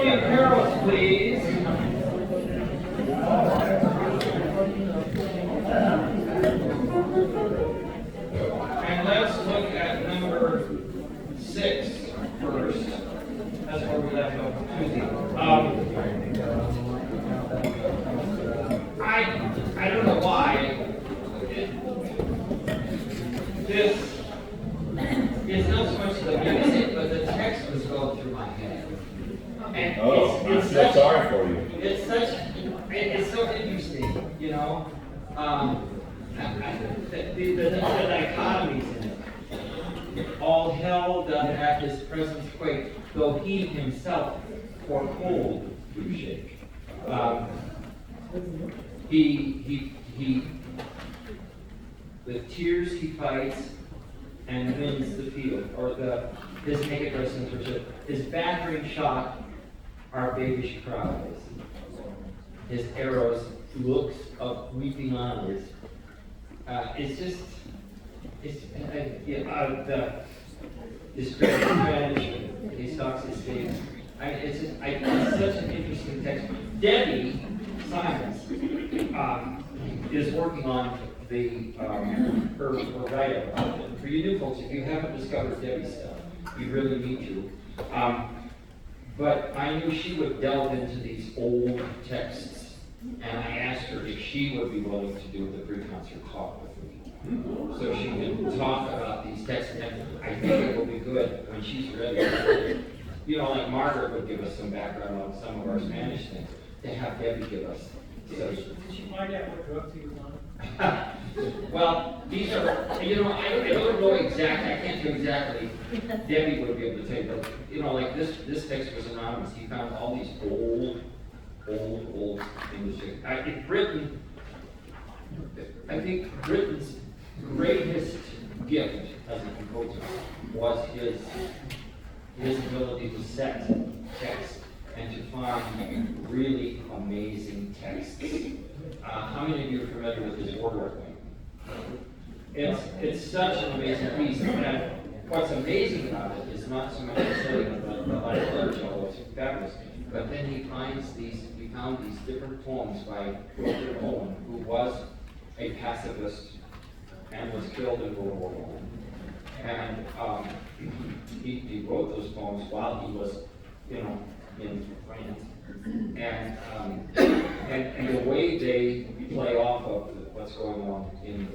your arrows, please. And let's look at number 6 first. That's where we left off Tuesday. I don't know why this is not so much the music, but the text was going through my head. And I'm so sorry for you. It's so interesting, you know. The dichotomies in it. All hell doth at his presence quake, though he himself for cold do shake. He with tears he fights and wins the field, or his naked wrestling for his battering shot are babyish cries. His arrows looks of weeping eyes. His Spanish, he stalks his face. It's such an interesting text. Debbie Simons is working on her write-up. For you new folks, if you haven't discovered Debbie's stuff, you really need to. But I knew she would delve into these old texts, and I asked her if she would be willing to do the pre-concert talk with me. So she can talk about these texts, and I think it will be good when she's ready. You know, like Margaret would give us some background on some of our Spanish things, to have Debbie give us. Did she find out what drugs he was on? Well, these are, you know, I don't know exactly, I can't do exactly. Debbie would be able to tell you, but, you know, like this text was anonymous. He found all these old English. I think Britain's greatest gift as a composer was his ability to set text and to find really amazing texts. How many of you are familiar with his woodworking? It's such an amazing piece. And what's amazing about it is not so much necessarily the light literature, although it's fabulous, but then he found these different poems by William Owen, who was a pacifist and was killed in World War I. And he wrote those poems while he was, you know, in France. And the way they play off of what's going on in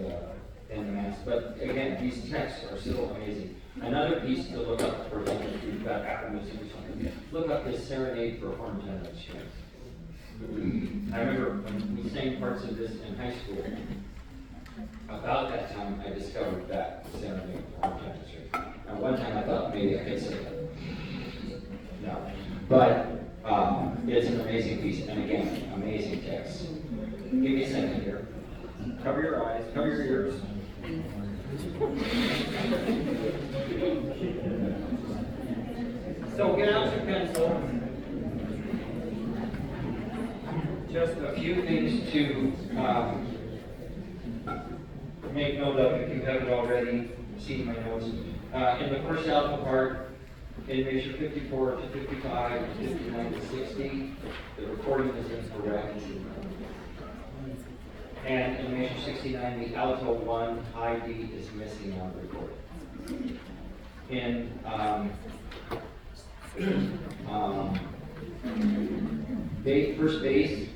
the Mass. But again, these texts are so amazing. Another piece to look up for example, if you've got Apple Music or something, look up this Serenade for Horn Tenor Strings. I remember when we sang parts of this in high school. About that time, I discovered that Serenade for Horn Tenor Strings. And one time I thought maybe I could sing it. No. But it's an amazing piece, and again, amazing text. Give me a second here. Cover your eyes, cover your ears. So get out your pencil. Just a few things to make note of if you haven't already seen my notes. In the first alpha part, in measure 54 to 55, 59 to 60, the recording is incorrect. And in measure 69, the alto 1 high D is missing on the recording. In first bass,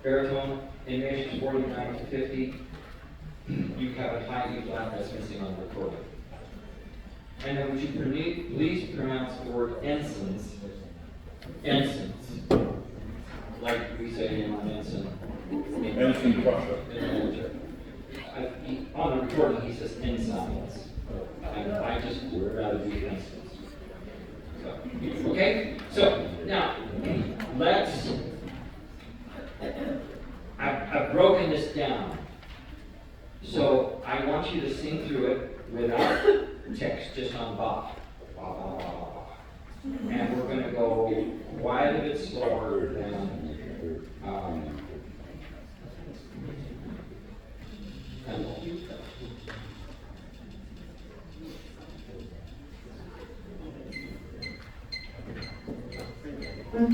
baritone, in measures 49 to 50, you have a high E flat that's missing on the recording. And then would you please pronounce the word ensigns, like we say in an ensign. Ensign Prussia. In the military. On the recording he says ensigns, and I just would rather be ensigns. So, okay, so now I've broken this down. So I want you to sing through it without text, just on ba. And we're going to go quite a bit slower than That's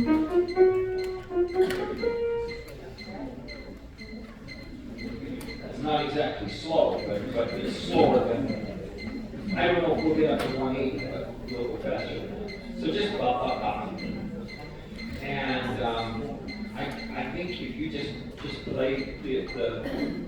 not exactly slow, but it's slower than, I don't know if we'll get up to 180, but we'll go faster than that. So just up. And I think if you just play the accompaniment.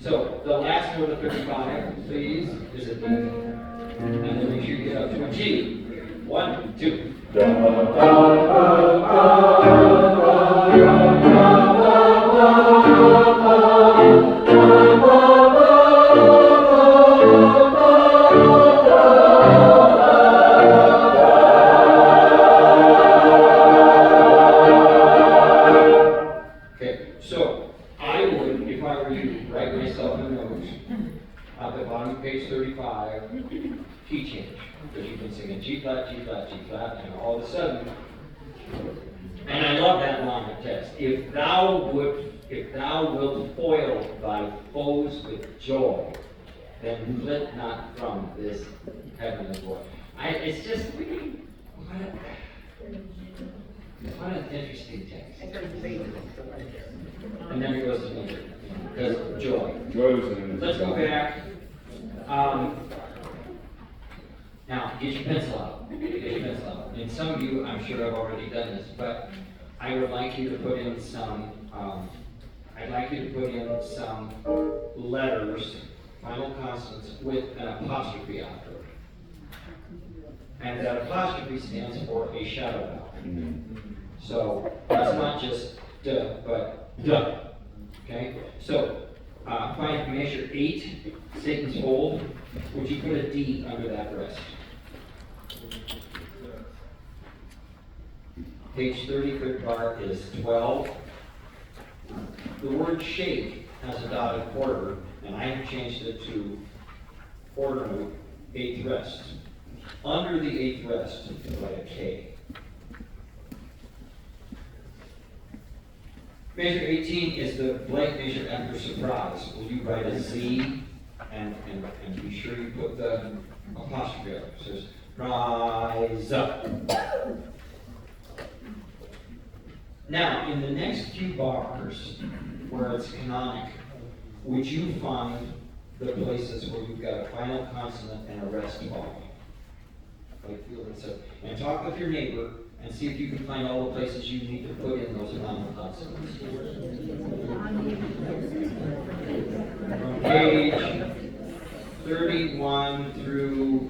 So the last note of 55, please, is a D. And then make sure you get up to a G. 1, 2. Okay, so I would, if I were you, write myself a note at the bottom of page 35, key change. Because you've been singing G flat, G flat, G flat, and all of a sudden, and I love that line of text. If thou wilt foil thy foes with joy, then flit not from this heavenly glory. It's just, what an interesting text. And then it goes to major, because joy. Joy was in Let's go back. Now, get your pencil out. And some of you, I'm sure, have already done this, but I would like you to put in some, letters, final consonants, with an apostrophe after it. And that apostrophe stands for a shadow vowel. So, it's not just duh, but duh. Okay? So, find measure 8, Satan's fold. Would you put a D under that rest? Page 30, third part is 12. The word shake has a dotted quarter, and I have changed it to quarter note, 8th rest. Under the 8th rest, write a K. Measure 18 is the blank measure after surprise. Will you write a Z and be sure you put the apostrophe up? It says, rise up. Now, in the next few bars, where it's canonic, would you find the places where you've got a final consonant and a rest vowel? Like feel it. So, and talk with your neighbor and see if you can find all the places you need to put in those final consonants. From page 31 through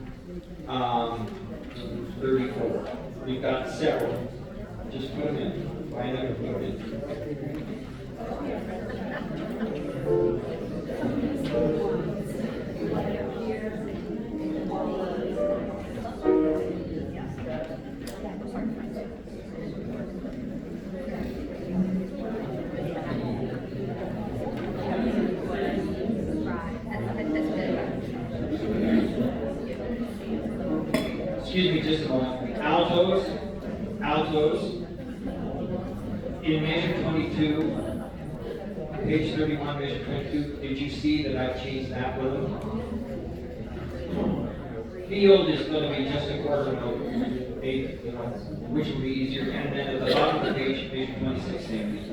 34. We've got several. Just put them in. Find out and put them in. Excuse me just a moment. Altos. In measure 22, page 31, measure 22, did you see that I've changed that rhythm? Field is going to be just a quarter note, which will be easier. And then at the bottom of the page, measure 26, same thing.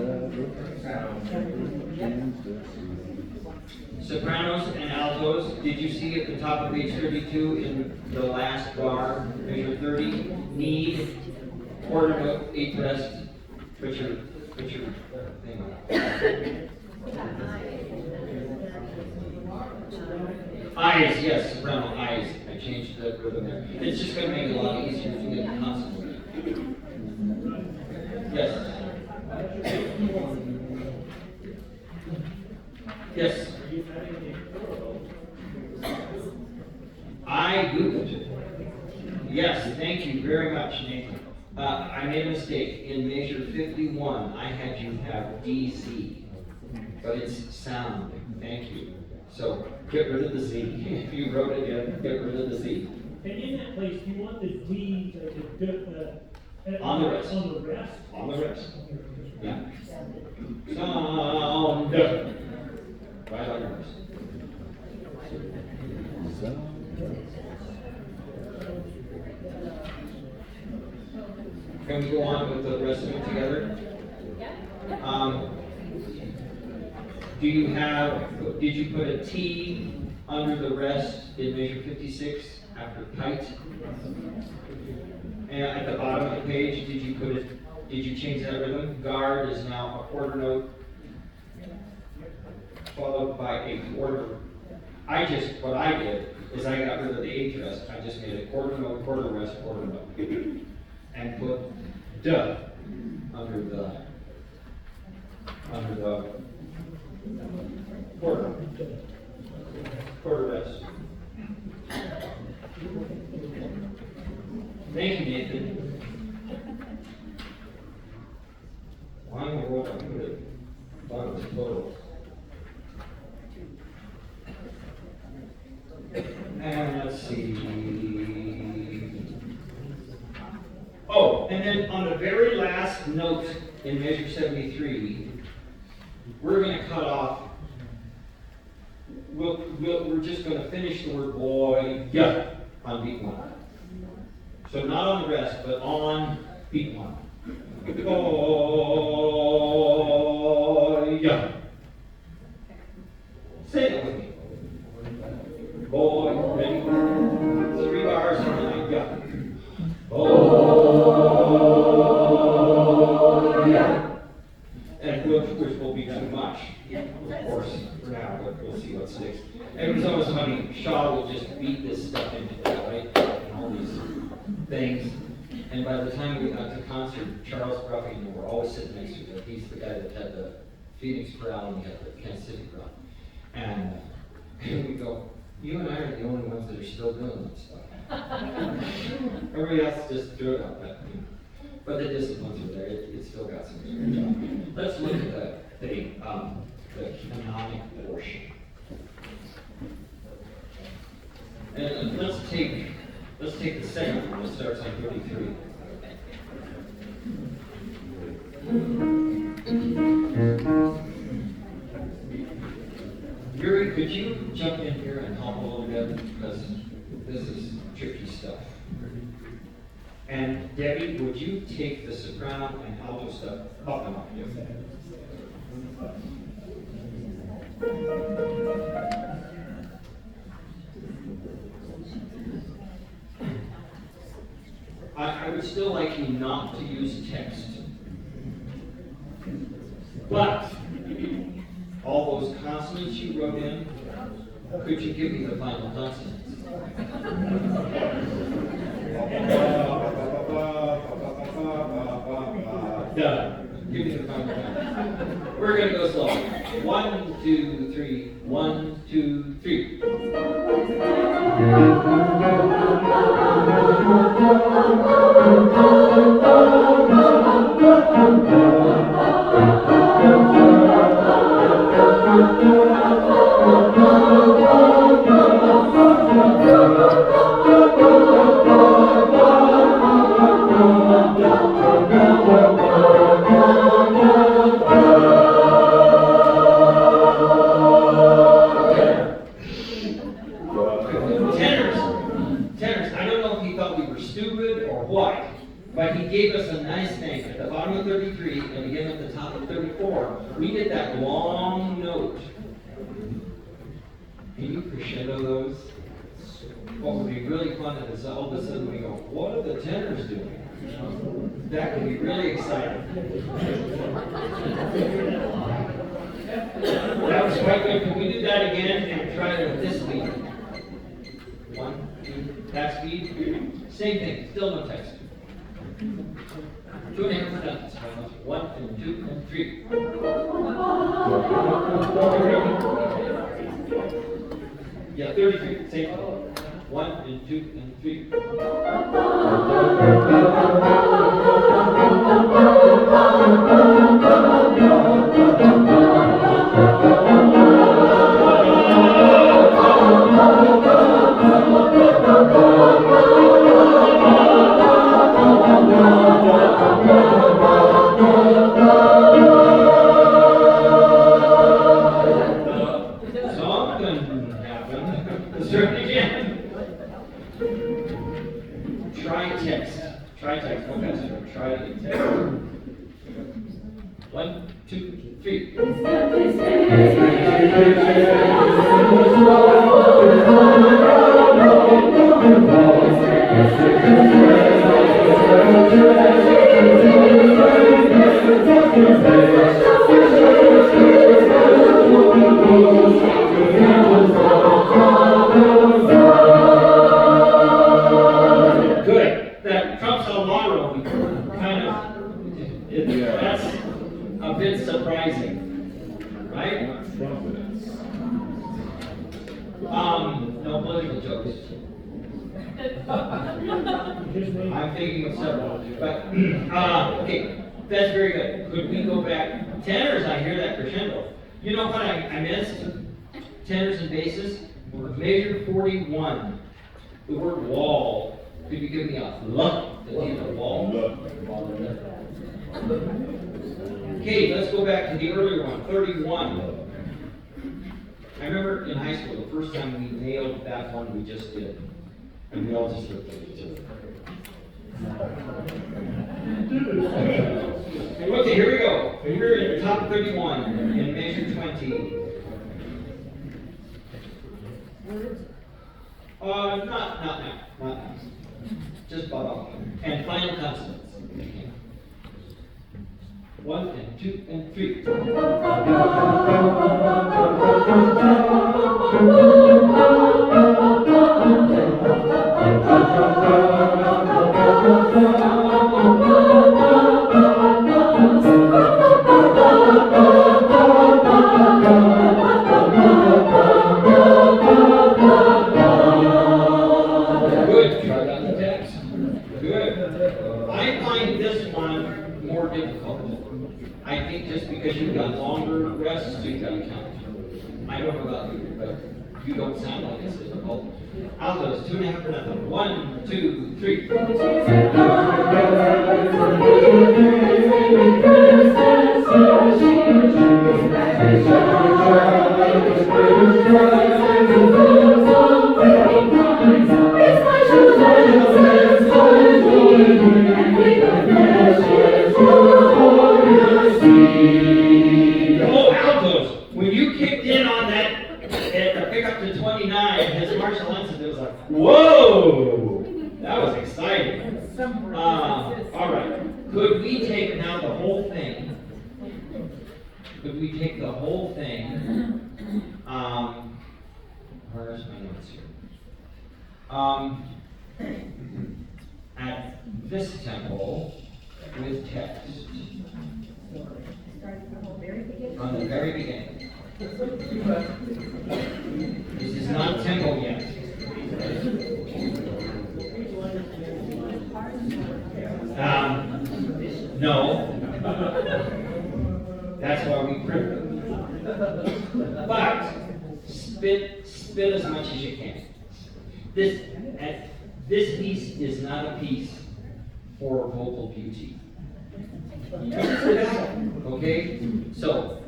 Sopranos and altos, did you see at the top of page 32 in the last bar, measure 30, need, quarter note, 8 rest, put your thing on. Eyes, yes, soprano, eyes, I changed the rhythm there. It's just going to make it a lot easier to get constantly. Yes. Yes. I Googled it. Yes, thank you very much, Nathan. I made a mistake. In measure 51, I had you have DC, but it's sound. Thank you. So get rid of the Z. If you wrote it in, get rid of the Z. And in that place, you want the Z On the rest. On the rest? On the rest. Yeah. Sound. Right on the rest. Can we go on with the rest of it together? Did you put a T under the rest in measure 56 after kite? And at the bottom of the page, did you change that rhythm? Guard is now a quarter note followed by a quarter. What I did is I got rid of the eighth rest. I just made a quarter note, quarter rest, quarter note. And put duh under the quarter rest. Thank you, Nathan. Why in the world I put it? Thought it was total. And let's see. Oh, and then on the very last note in measure 73, we're going to cut off. We're just going to finish the word boy, yeah, on beat 1. So not on the rest, but on beat 1. Boy, yeah. Say it with me. Boy, ready? 3 bars and then yeah. Oh, yeah. And which will be too much, of course, for now, but we'll see what sticks. And it's always funny, Shaw will just beat this stuff into that, right? And all these things. And by the time we got to concert, Charles Bruffy, we're always sitting next to him. He's the guy that had the Phoenix crowd and he had the Kansas City crowd. And we go, you and I are the only ones that are still doing that stuff. Everybody else just threw it out, but the disciplines are there. It's still got some good job. Let's look at the canonic portion. And let's take the second one that starts on 33. Yuri, could you jump in here and help a little bit? Because this is tricky stuff. And Debbie, would you take the soprano and alto stuff up and up? I would still like you not to use text. But all those consonants you wrote in, could you give me the final consonants? Done. Give me the final count. We're gonna go slow. 1, 2, 3. 1, 2, 3. Tenors, I don't know if he thought we were stupid or what, but he gave us a nice thing. At the bottom of 33 and again at the top of 34, we did that long note. Can you crescendo those? What would be really fun is all of a sudden we go, what are the tenors doing? That could be really exciting. That was quite good. Can we do that again and try it with this speed? 1, 2, that speed. Same thing, still no text. 2.5 seconds. 1 and 2 and 3. Yeah, 33. Same thing. 1 and 2 and 3. Something happened. Let's try it again. Try text. Try text. Go faster. Try it in text. 1, 2, 3. Good. That Trump's on Monroe kind of, that's a bit surprising, right? No political jokes. I'm thinking of several, but, okay, that's very good. Could we go back? Tenors, I hear that crescendo. You know what I missed? Tenors and basses. Measure 41. The word wall. Could you give me a look at the end of wall? Okay, let's go back to the earlier one, 31. I remember in high school, the first time we nailed that one we just did. And we all just looked at each other. Okay, here we go. We're at the top of 31 in measure 20. Not now. Just bottom. And final consonants. 1 and 2 and 3. Good. Try that in the text. Good. I find this one more difficult. I think just because you've got longer rests, you've got to count. I don't know about you, but you don't sound like it's difficult. Altos, 2.5 for nothing. 1, 2, 3. Oh, altos! When you kicked in on that at the pickup to 29, as Marshall Lenson, it was like, whoa! That was exciting. All right. Could we take now the whole thing? Could we take the whole thing? Where's my notes here? At this tempo, with text. Start from the very beginning. From the very beginning. This is not tempo yet. No. That's why we print them. But spit as much as you can. This piece is not a piece for vocal beauty. Okay? So,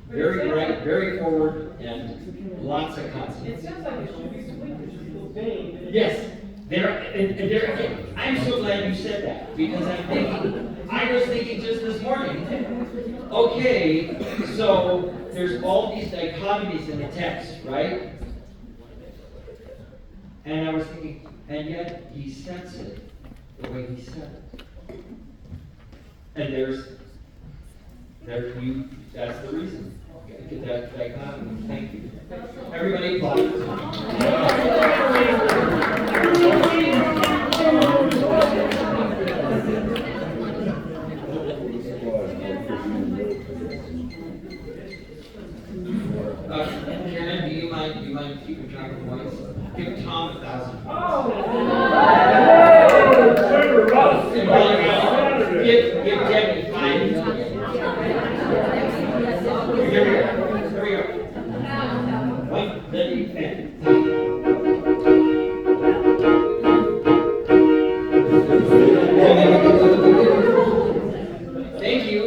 very bright, very forward, and lots of It consonants. sounds like it should be sweet, it should feel vain. Yes, I'm so glad you said that, because I was thinking just this morning, okay, so there's all these dichotomies in the text, right? And I was thinking, and yet he says it the way he said it. And that's the reason. Get that dichotomy. Thank you. Everybody Karen, do you mind keeping track of points? Give Tom 1,000. And while you're at it, give Debbie 5 million. Here we go. One, ready, and. Thank you.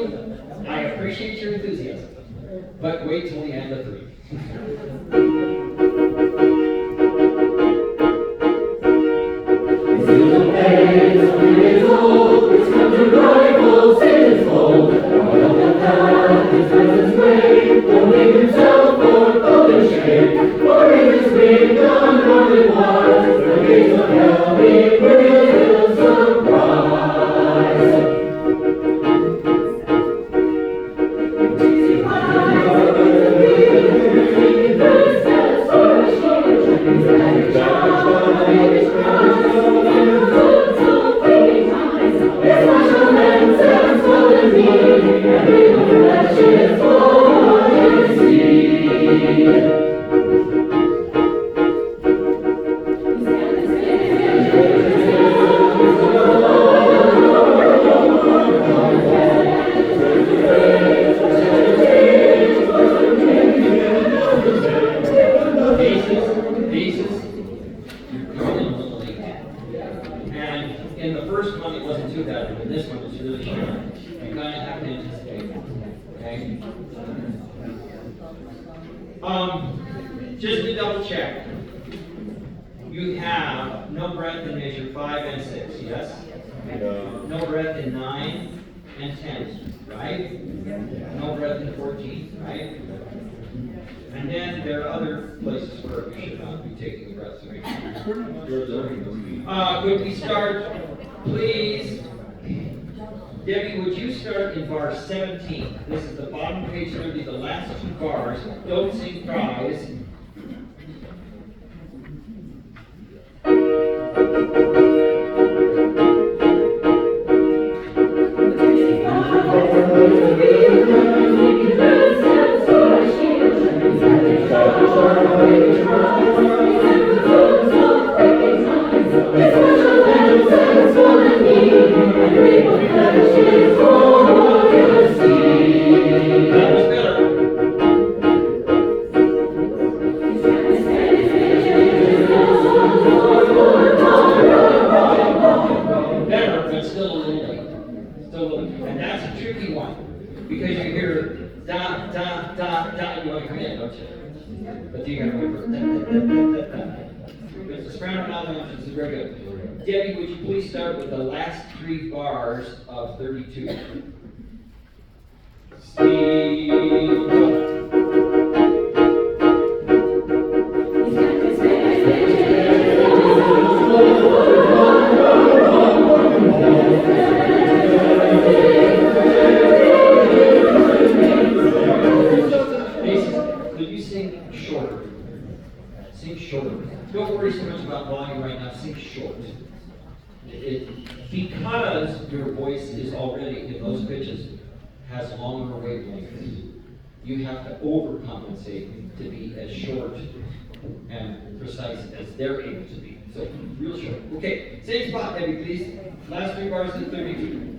I appreciate your enthusiasm. But wait till we end the 3. In the first one, it wasn't too bad, but in this one, it's really short. You kind of have to anticipate, okay? Just to double check, you have no breath in measure 5 and 6, yes? No breath in 9 and 10, right? No breath in 14, right? And then there are other places where you should not be taking breaths. Could we start, please? Debbie, would you start in bar 17? This is the bottom of page 30, the last 2 bars. Don't sing cries. That was better. Better, but still a little late. Still a little, and that's a tricky one. Because you hear da, da, da, da, you want to come in, don't you? But you gotta remember da, da, da, da, da, da. But the soprano nominations is very good. Debbie, would you please start with the last 3 bars of 32? Could you sing shorter? Sing shorter. Don't worry so much about volume right now. Sing short. Because your voice is already pitches has longer wavelengths. You have to overcompensate to be as short and precise as they're able to be. So, real short. Okay, same spot, Debbie, please. Last 3 bars in 32.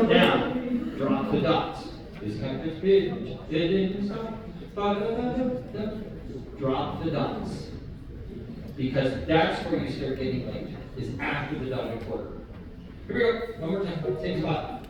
Now, drop the dots. This kind of pitch. Drop the dots. Because that's where you start getting late, is after the dotted quarter. Here we go, one more time, same spot.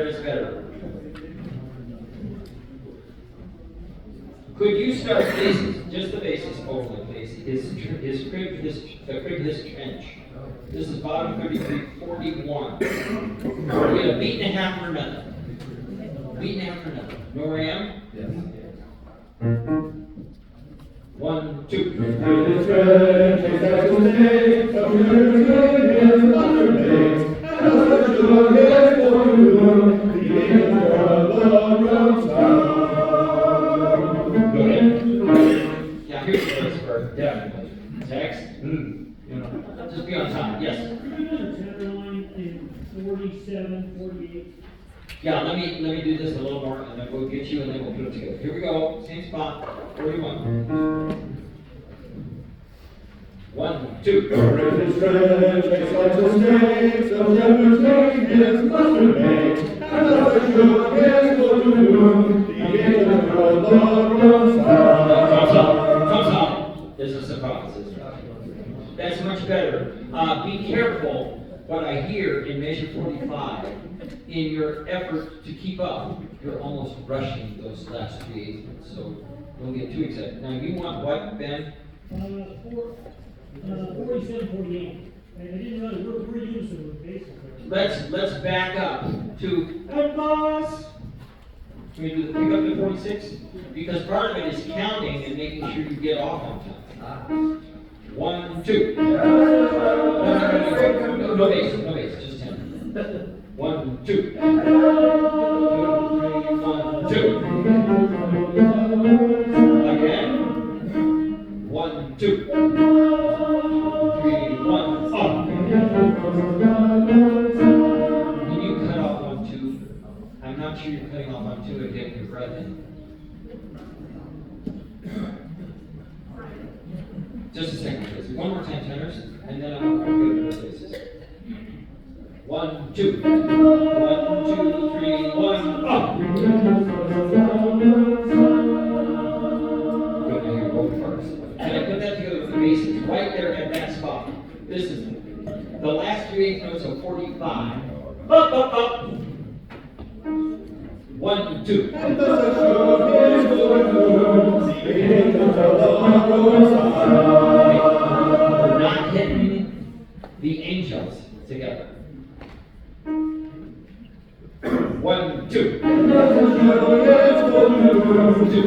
It's better. Could you start bases, just the bases only, please? The crib, his trench. This is bottom 33, 41. We're gonna beat and a half per minute. Beat and a half per minute. Know where I am? Yes. 1, 2. Yeah, here's the place for definitely. Text. Just be on time. Yes. Tenderloin in 47, 48. Yeah, let me do this a little more, and then we'll get you, and then we'll put it together. Here we go. Same spot. 41. 1, 2. Thumbs up. This is surprise. That's much better. Be careful what I hear in measure 45. In your effort to keep up, you're almost rushing those last 3 eighths. So don't get too excited. Now you want what, Ben? 47, 48. I didn't realize we're using the basic. Let's back up to and boss. Can we do the pick up to 46? Because part of it is counting and making sure you get off on time. 1, 2. No bass, just 10. 1, 2. 1, 2. Again. 1, 2. 3, 1, up. When you cut off on 2, I'm not sure you're cutting off on 2 and getting your breath in. Just a second, please. One more time, tenors, and then I'm going to go to the bases. 1, 2. 1, 2, 3, 1, up. Good to hear both parts. And I put that together with the bases right there at that spot. This is the last 3 eighth notes of 45. Up, up, up. 1, 2. We're not hitting the angels together. 1, 2. 2.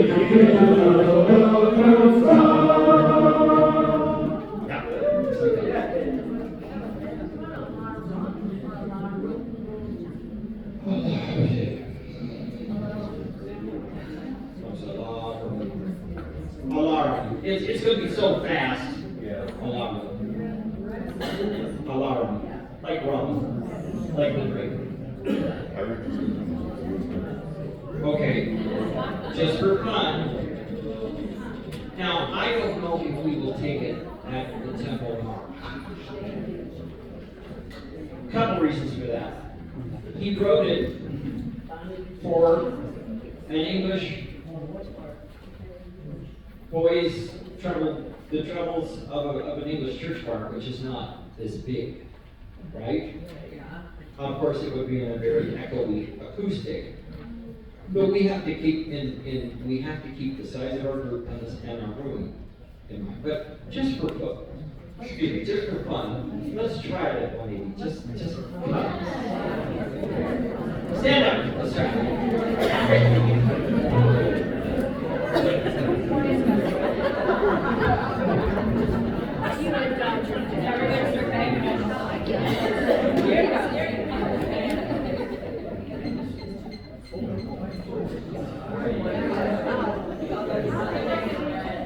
Alarm. It's going to be so fast. Yeah. Alarm. Alarm. Like rum. Like the drink. Okay. Just for fun. Now, I don't know if we will take it at the Temple March. Couple reasons for that. He wrote it for an English boys the troubles of an English church choir, which is not this big, right? Of course, it would be in a very echoey acoustic. But we have to keep we have to keep the size of our group and our room in mind. But just for fun, let's try it at 180. Just stand up. Let's try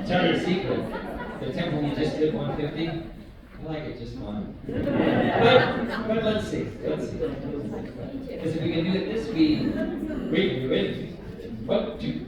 Tell you a secret. The temple we just did 150. I like it just fine. But let's see. Because if we can do it this speed, we can do it. 1, 2,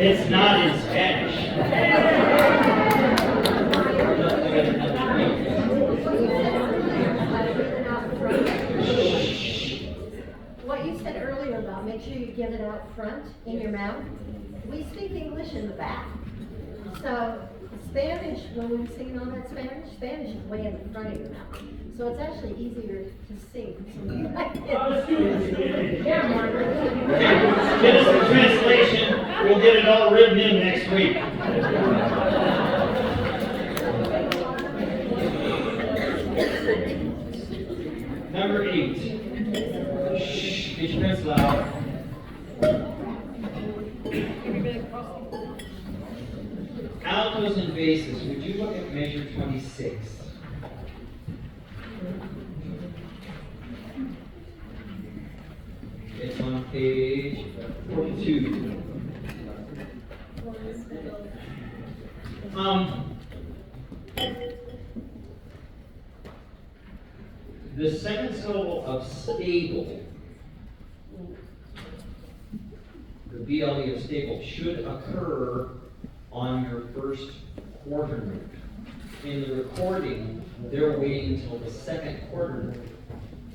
It's not in Spanish. What you said earlier about make sure you get it out front in your mouth, we speak English in the back. So Spanish, when we're singing all that Spanish is way in the front of your mouth. So it's actually easier to sing. Get us the translation. We'll get it all written in next week. Number 8. Shh, get your pencil out. Altos and basses, would you look at measure 26? It's on page 42. The second syllable of stable, the BLE of stable, should occur on your first quarter note. In the recording, they're waiting until the second quarter note,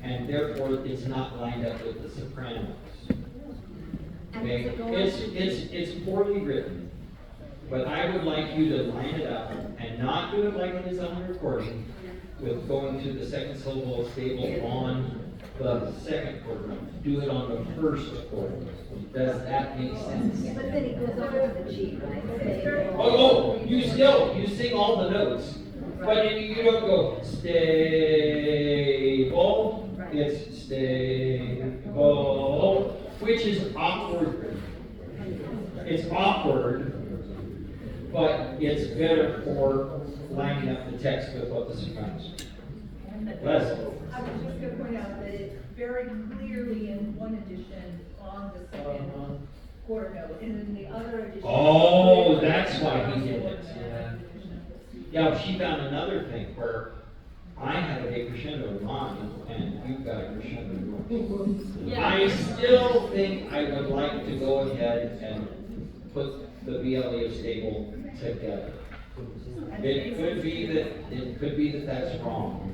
and therefore it's not lined up with the sopranos. Okay? It's poorly written, but I would like you to line it up and not do it like it is on the recording, with going to the second syllable of stable on the second quarter note. Do it on the first quarter note. Does that make sense? But then it goes over the G, right? Oh, you sing all the notes, but you don't go stable. It's stable. which is awkward. It's awkward, but it's better for lining up the text with what the sopranos. Leslie. I was just gonna point out that it's very clearly in one edition on the second quarter note, and in the other edition. Oh, that's why he did it. Yeah, but she found another thing where I have a crescendo in mine, and you've got a crescendo in yours. I still think I would like to go ahead and put the BLE stable together. It could be that that's wrong.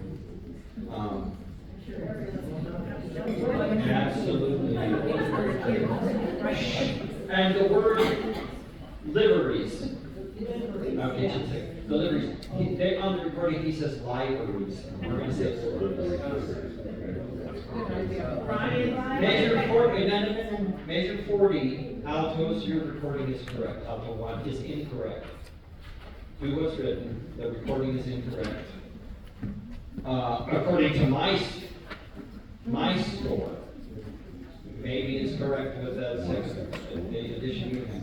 Absolutely. And the word liveries. Okay, just a second. The liveries. On the recording, he says liveries. We're going to say Measure 40, measure 40, altos, your recording is correct. Alto 1 is incorrect. Do what's written. The recording is incorrect. According to my score, maybe is correct with that second, the addition you have.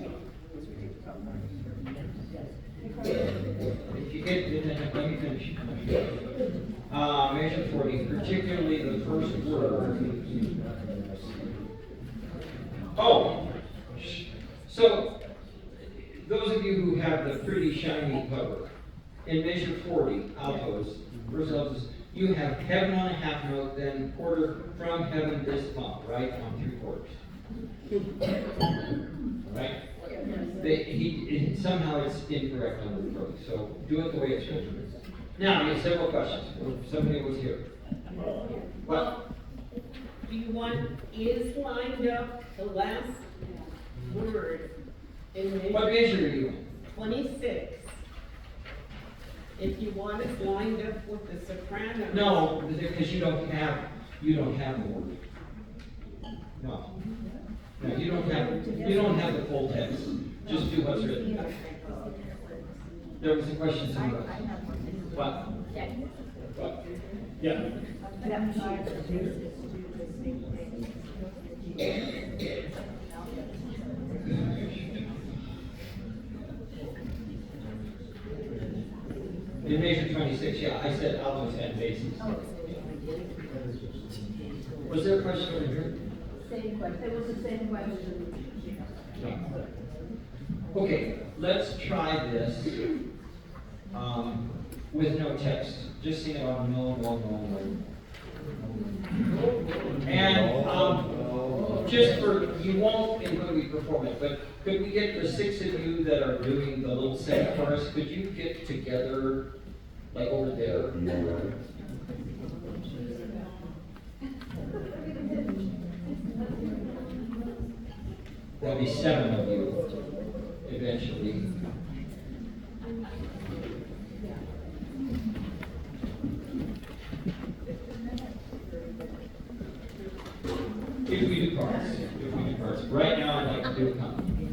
If you get, let me finish. Measure 40, particularly the first word. Oh, so those of you who have the pretty shiny cover, in measure 40, altos, first altos, you have heaven on a half note, then quarter from heaven this bump, right, on 3/4. Right? Somehow it's incorrect on the recording, so do it the way it's written. Now, you have several questions. Somebody was here. What? Do you want is lined up the last word in What measure measure are you in? 26? If you want it lined up with the soprano. No, because you don't have the word. No. No, you don't have the full text. Just do what's written. There was a question somewhere. What? What? Yeah. In measure 26, yeah, I said altos and basses. Was there a question over here? Same question, it was the same question. Okay, let's try this with no text. Just sing it on no. And just for, you won't until we perform it, but could we get the 6 of you that are doing the little set for us, could you get together, like over there? There'll be 7 of you eventually. If we do parts. Right now, I'd like to do a company.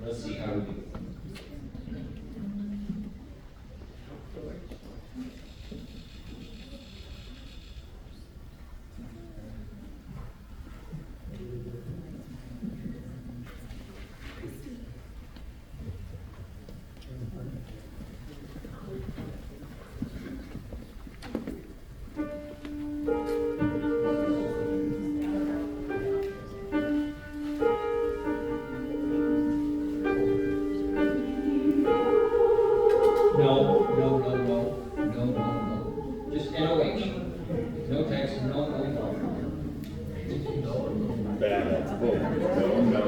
Let's see how we do. No. Just NOH. No text, no. Bad. No.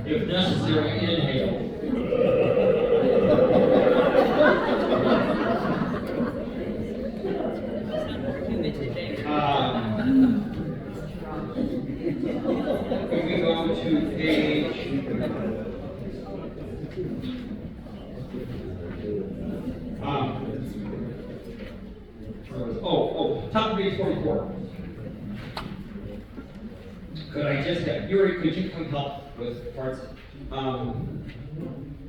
If necessary, inhale. When we go to page, top of page 44. Could I just have, Yuri, could you come help with parts?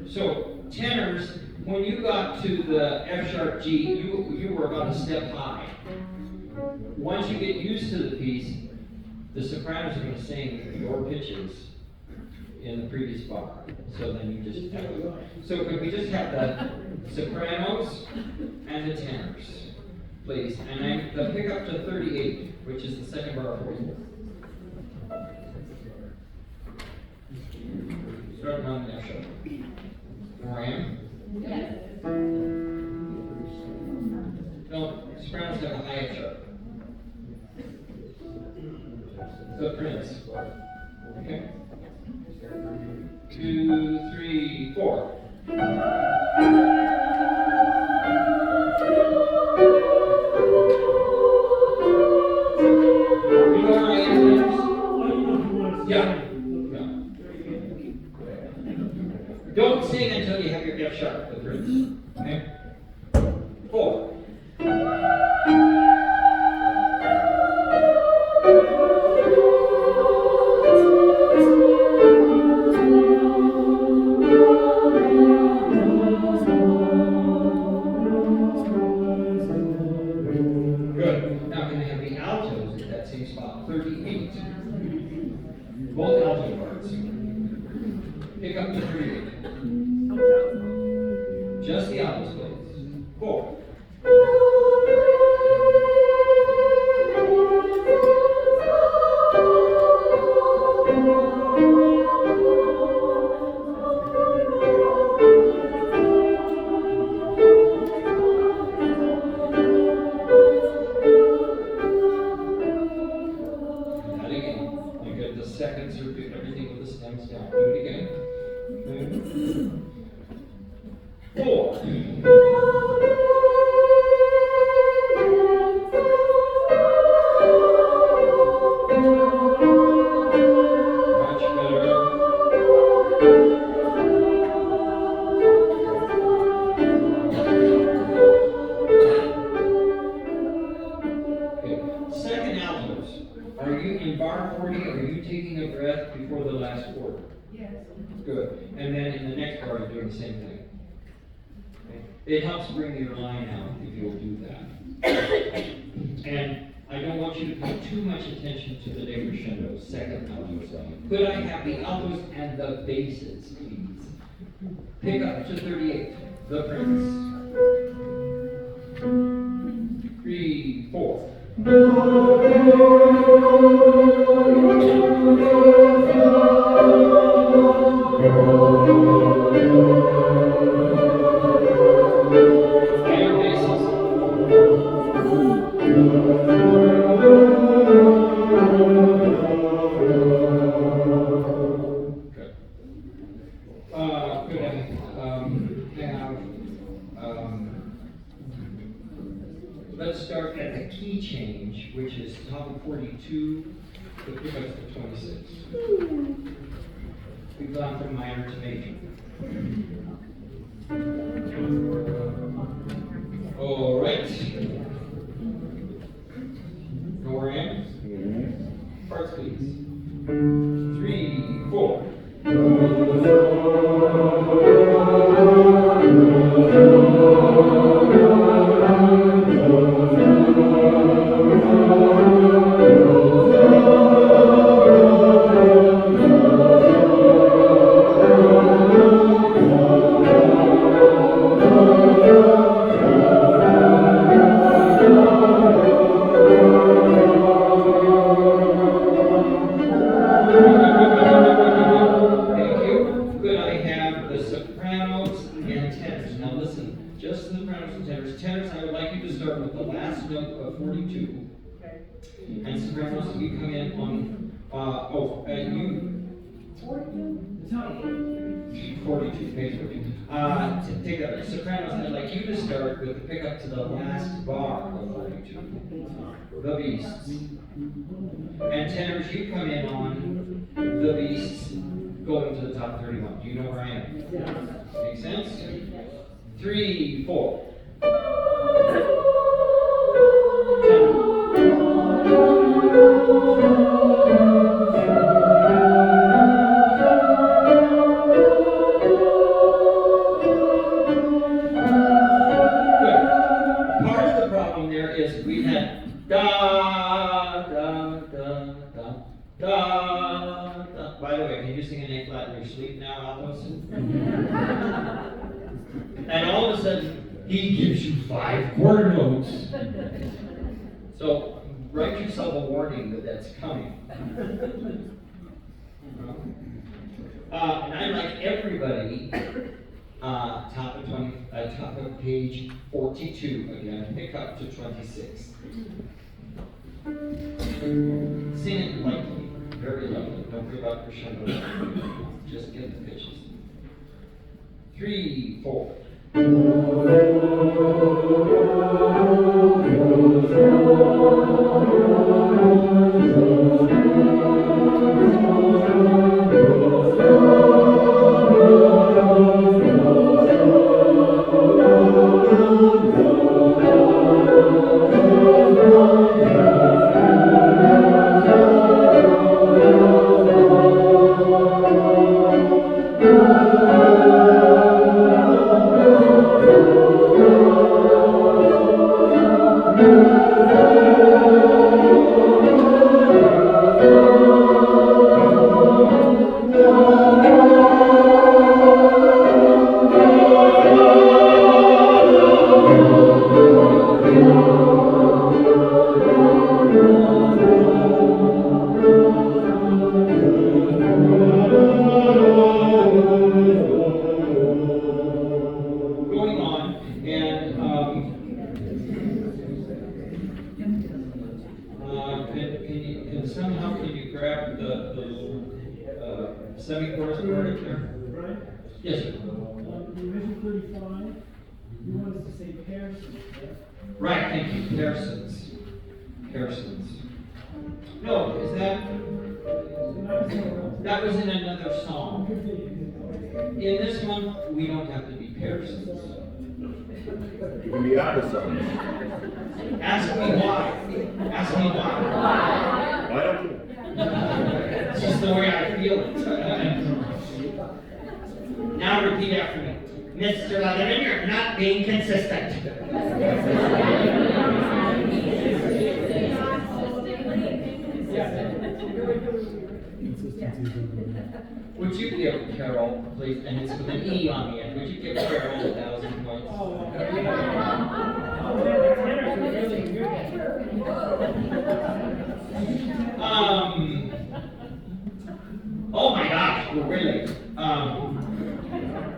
So tenors, when you got to the F sharp G, you were about a step high. Once you get used to the piece, the sopranos are going to sing your pitches in the previous bar. So then you just have to. So could we just have the sopranos and the tenors, please? And the pick up to 38, which is the second bar of 44. Start on the F sharp. Where I am? Yes. No, sopranos have a high F sharp. The Prince. Okay. 2, 3, 4. You know where I am? Yeah. Don't sing until you have your F sharp, the Prince. Okay? 4. Good. Now can I have the altos at that same spot? 38. Both alto parts. Pick up to 38. Just the altos, please. 4. That again. You get the second circuit, everything with the stems down. Do it again. 4. Much better. Okay. Second altos. Are you in bar 40? Are you taking a breath before the last chord? Yes. Good. And then in the next bar, you're doing the same thing. Okay. It helps bring your line out if you'll do that. And I don't want you to pay too much attention to the decrescendos, second altos. Could I have the altos and the basses, please? Pick up to 38. The Prince. 3, 4. Higher basses. Good. Could I let's start at the key change, which is top of 42, the pick up to 26. We've gone from minor to major. All right. Know where I am? Parts, please. 3, 4. Thank you. Could I have the sopranos and tenors? Now listen, just the sopranos and tenors. Tenors, I would like you to start with the last note of 42. Okay. And sopranos, you come in on, you, The top. 42, page 42. Take that, sopranos, I'd like you to start with the pickup to the last bar of 42. The Beasts. And tenors, you come in on the Beasts going to the top 31. Do you know where I am? Make sense? 3, 4. Part of the problem there is we had da da da da da da. By the way, can you sing an A flat in your sleep now, Alphonse? And all of a sudden, he gives you 5 quarter notes. So write yourself a warning that that's coming. And I'd like everybody, top of page 42 again, pick up to 26. Sing it lightly, very lightly. Don't worry about crescendo. Just get the pitches. 3, 4. Semi-chorus part right there? Right? Yes, sir. Division 35, you want us to say Pearson. Right, thank you. Pearsons. No, is that? That was in another song. In this one, we don't have to be Pearsons. You can be opposite. Ask me why. Ask me why. Why don't you? It's just the way I feel it. Now repeat after me. Mr. Leatherman, you're not being consistent. Would you give Carol, please, and it's with an E on the end, would you give Carol 1,000 points? Oh my gosh, we're way late.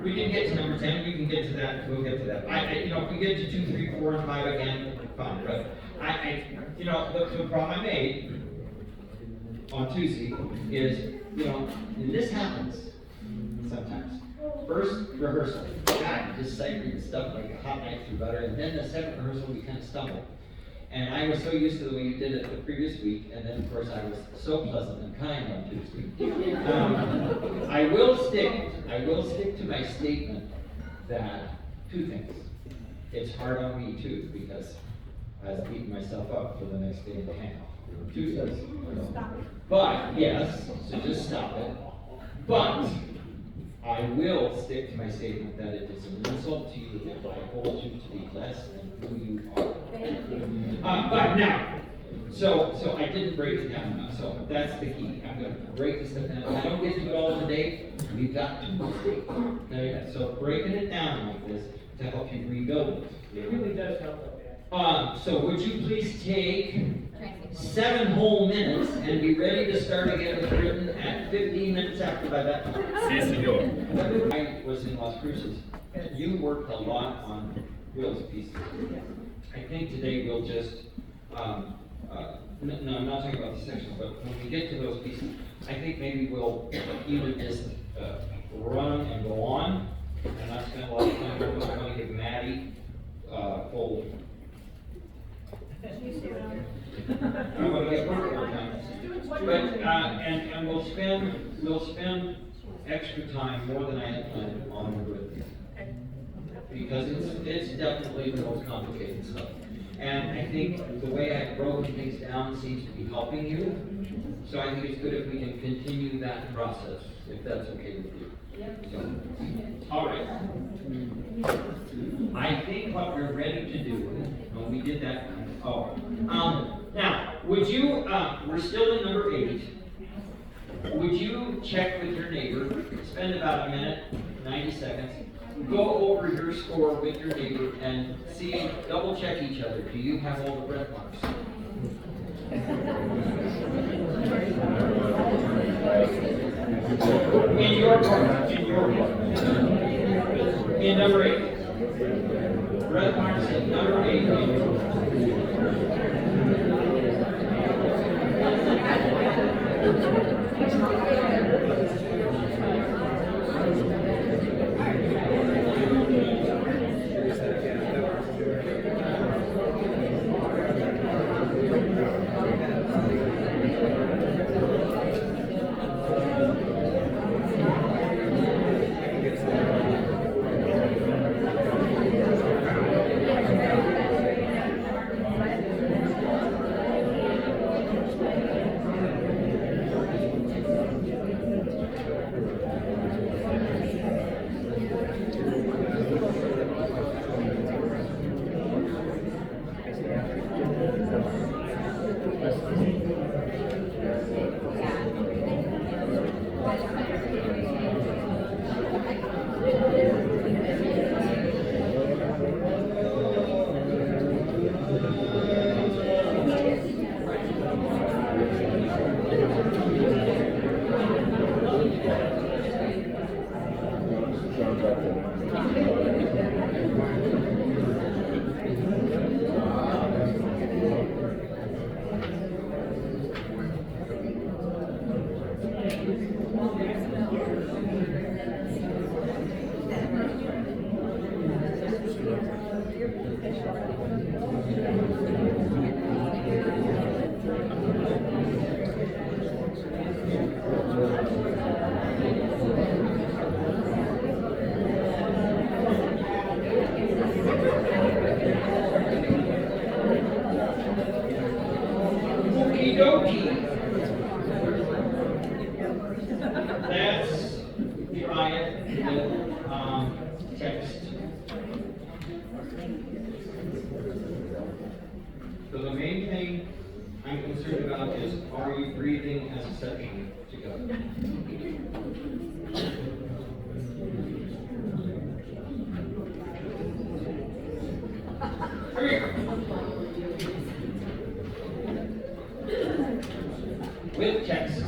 We can get to number 10, we can get to that, we'll get to that. If we get to 2, 3, 4, and 5 again, fine, but the problem I made on Tuesday is, and this happens sometimes. First rehearsal, God, just ciphering stuff like a hot knife through butter, and then the second rehearsal we kind of stumble. And I was so used to the way you did it the previous week, and then of course I was so pleasant and kind on Tuesday. I will stick to my statement that two things. It's hard on me too, because I was beating myself up for the next day and a half. 2 days. But, yes, so just stop it. But, I will stick to my statement that it is an insult to you if I hold you to be less than who you are. But now, so I didn't break it down enough, so that's the key. I'm gonna break this stuff down. If I don't get to it all today, we've got to mistake. Okay, so breaking it down like this to help you rebuild it. It really does help like that. So would you please take 7 whole minutes and be ready to start again with written at 15 minutes after by that time? Si, senor. I was in Las Cruces. You worked a lot on Will's pieces. I think today we'll just, no, I'm not talking about the section, but when we get to those pieces, I think maybe we'll either just run and go on, and not spend a lot of time. I'm going to give Maddie full. I'm going to get her full time. But, and we'll spend extra time, more than I had planned, on the written. Because it's definitely the most complicated stuff. And I think the way I've broken things down seems to be helping you. So I think it's good if we can continue that process, if that's okay with you. So, all right. I think what we're ready to do, well, we did that. Now, would you, we're still in number 8. Would you check with your neighbor, spend about a minute, 90 seconds, go over your score with your neighbor and see, double check each other. Do you have all the breath marks? In your part, in number 8. Breath marks in number 8. Okie dokie. Let's try it with text. So the main thing I'm concerned about is, are you breathing as a section together? Here we go. With text.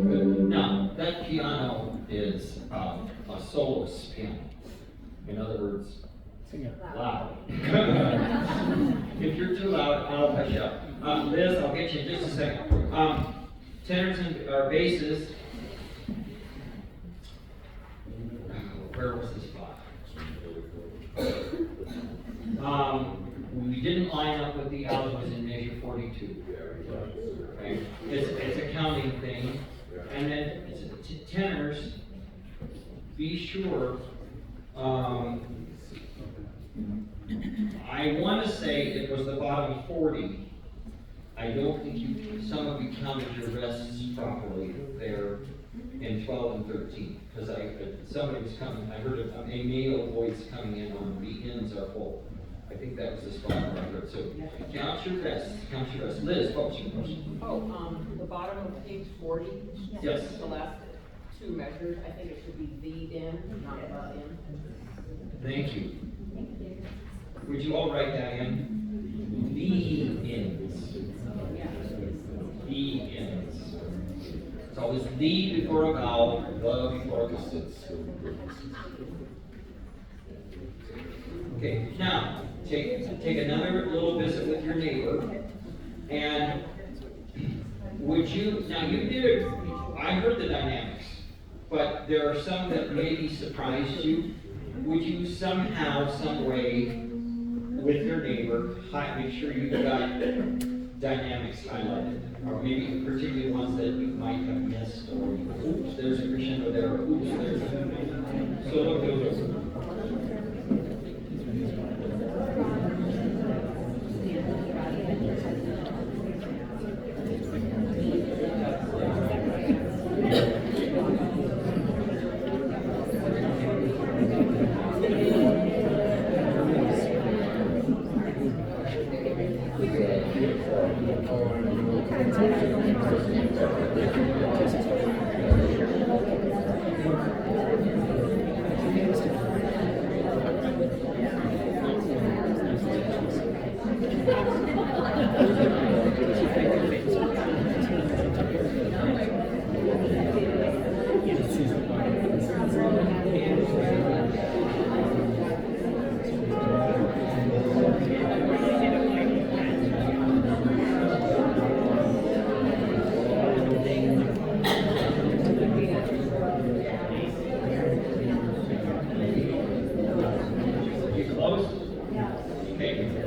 Good. Now, that piano is a soloist piano. In other words, loud. If you're too loud, I'll hush you up. Liz, I'll get you in just a second. Tenors and basses. Where was this spot? We didn't line up with the altos in measure 42. Okay? It's a counting thing. And then tenors, be sure. I want to say it was the bottom 40. I don't think some of you counted your rests properly there in 12 and 13. Because somebody was coming, I heard a male voice coming in on the ends are full. I think that was the spot where I heard. So count your rests, Liz, what was your question? The bottom of page 40. Yes. The last two measures, I think it should be the in, not the in. Thank you. Would you all write that in? The ends. The ends. It's always the before a vowel, the before a vowel. Okay, now, take another little visit with your neighbor, and would you, now you did, I heard the dynamics, but there are some that maybe surprised you. Would you somehow, some way, with your neighbor, make sure you've got dynamics highlighted, or maybe particularly ones that you might have missed, or oops, there's a crescendo there, or oops, there's a... So look those.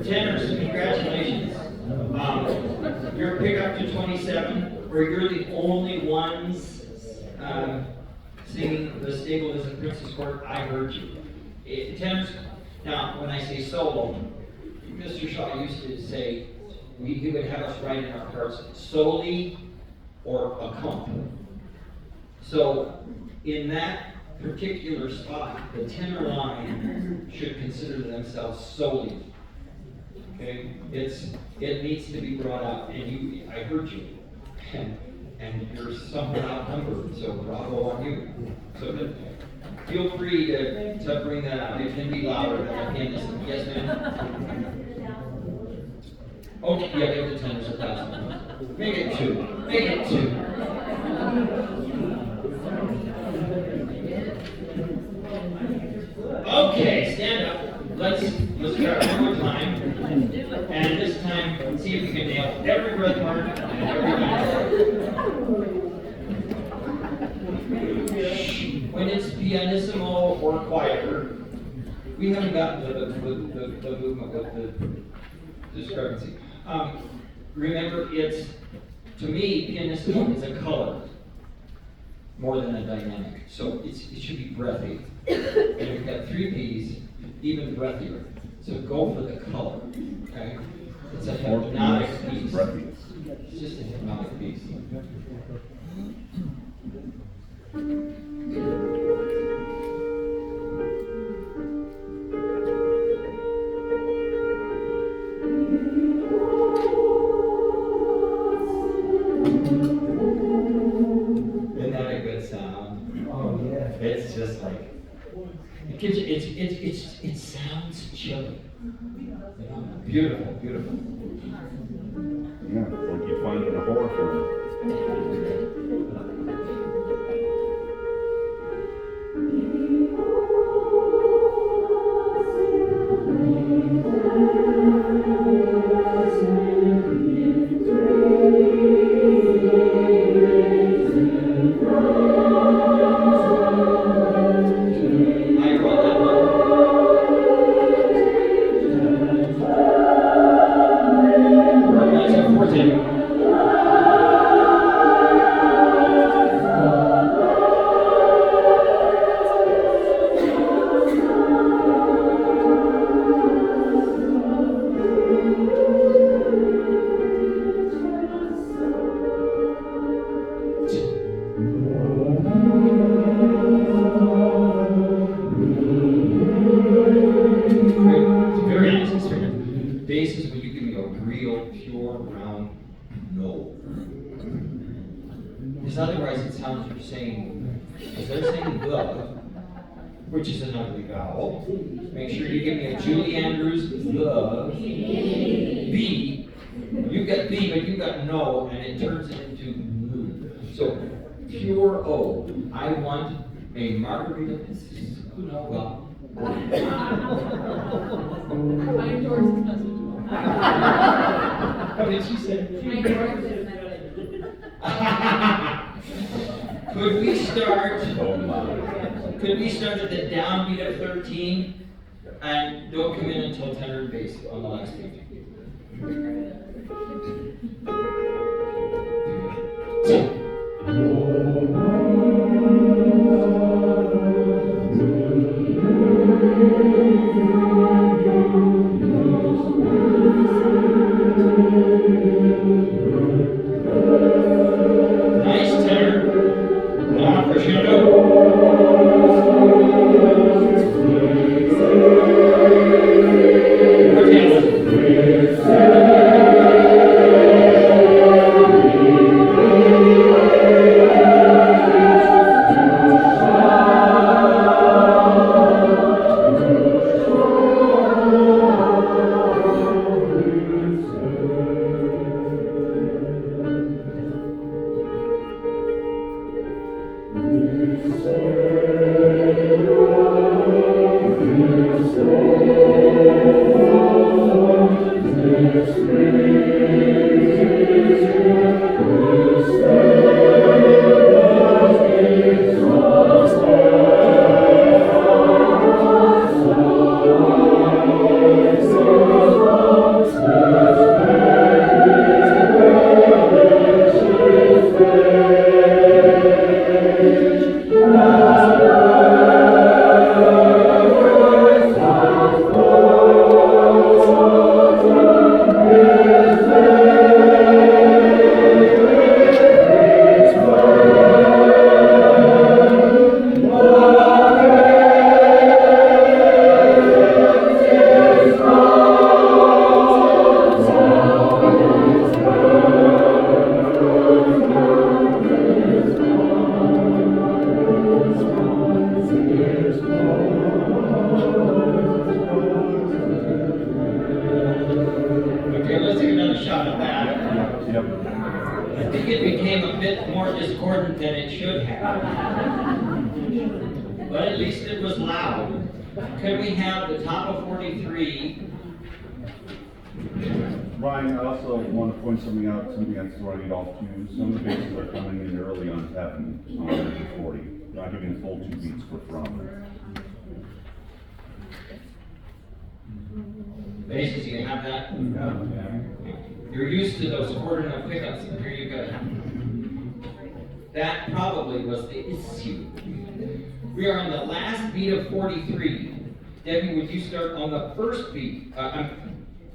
Tenors, congratulations. You're pick up to 27, where you're the only ones singing the stable is in Princess Court. I heard you. Tenors, now when I say solo, Mr. Shaw used to say he would have us write in our parts solely or a comp. So in that particular spot, the tenor line should consider themselves solely. okay? It needs to be brought up, and I heard you, and you're somewhat outnumbered, so bravo on you. So feel free to bring that out. It can be louder than a pianist. Yes, ma'am? Oh, yeah, give the tenors 1,000. Make it 2. Make it 2. Okay, stand up. Let's try one more time. And this time, see if we can nail every breath mark and every line. When it's pianissimo or quieter, we haven't gotten to the movement with the discrepancy. Remember, to me, pianissimo is a color more than a dynamic. So it should be breathy. And we've got 3 P's, even breathier. So go for the color, okay? It's a hypnotic piece. It's just a hypnotic piece. Isn't that a good sound? Oh yeah. It's just like it gives you, it sounds chilly. Beautiful, beautiful. Yeah, like you find in a horror film. I brought that one. That's a 14. Very nice experience. Bass is when you give me a real, pure, round no. Because otherwise it sounds you're saying, if they're saying the, which is an ugly vowel, make sure you give me a Julie Andrews, the, B. You got B, but you got no, and it turns it into moo. So, pure O. I want a margarita. Well, I endorse this message. what did she say? I endorse this message. Could we start? Oh my. Could we start at the downbeat of 13 and don't come in until tenor and bass on the last beat? Nice tenor. Now crescendo. More piano. out of that. Yep. I think it became a bit more discordant than it should have. But at least it was loud. Could we have the top of 43? Brian, I also want to point something out, something that's throwing it off too. Some of the bases are coming in early on tapping on 40. They're not giving the full 2 beats for from. Basses, you have that? You're used to those quarter note pickups, and here you go. That probably was the issue. We are on the last beat of 43. Debbie, would you start on the first beat?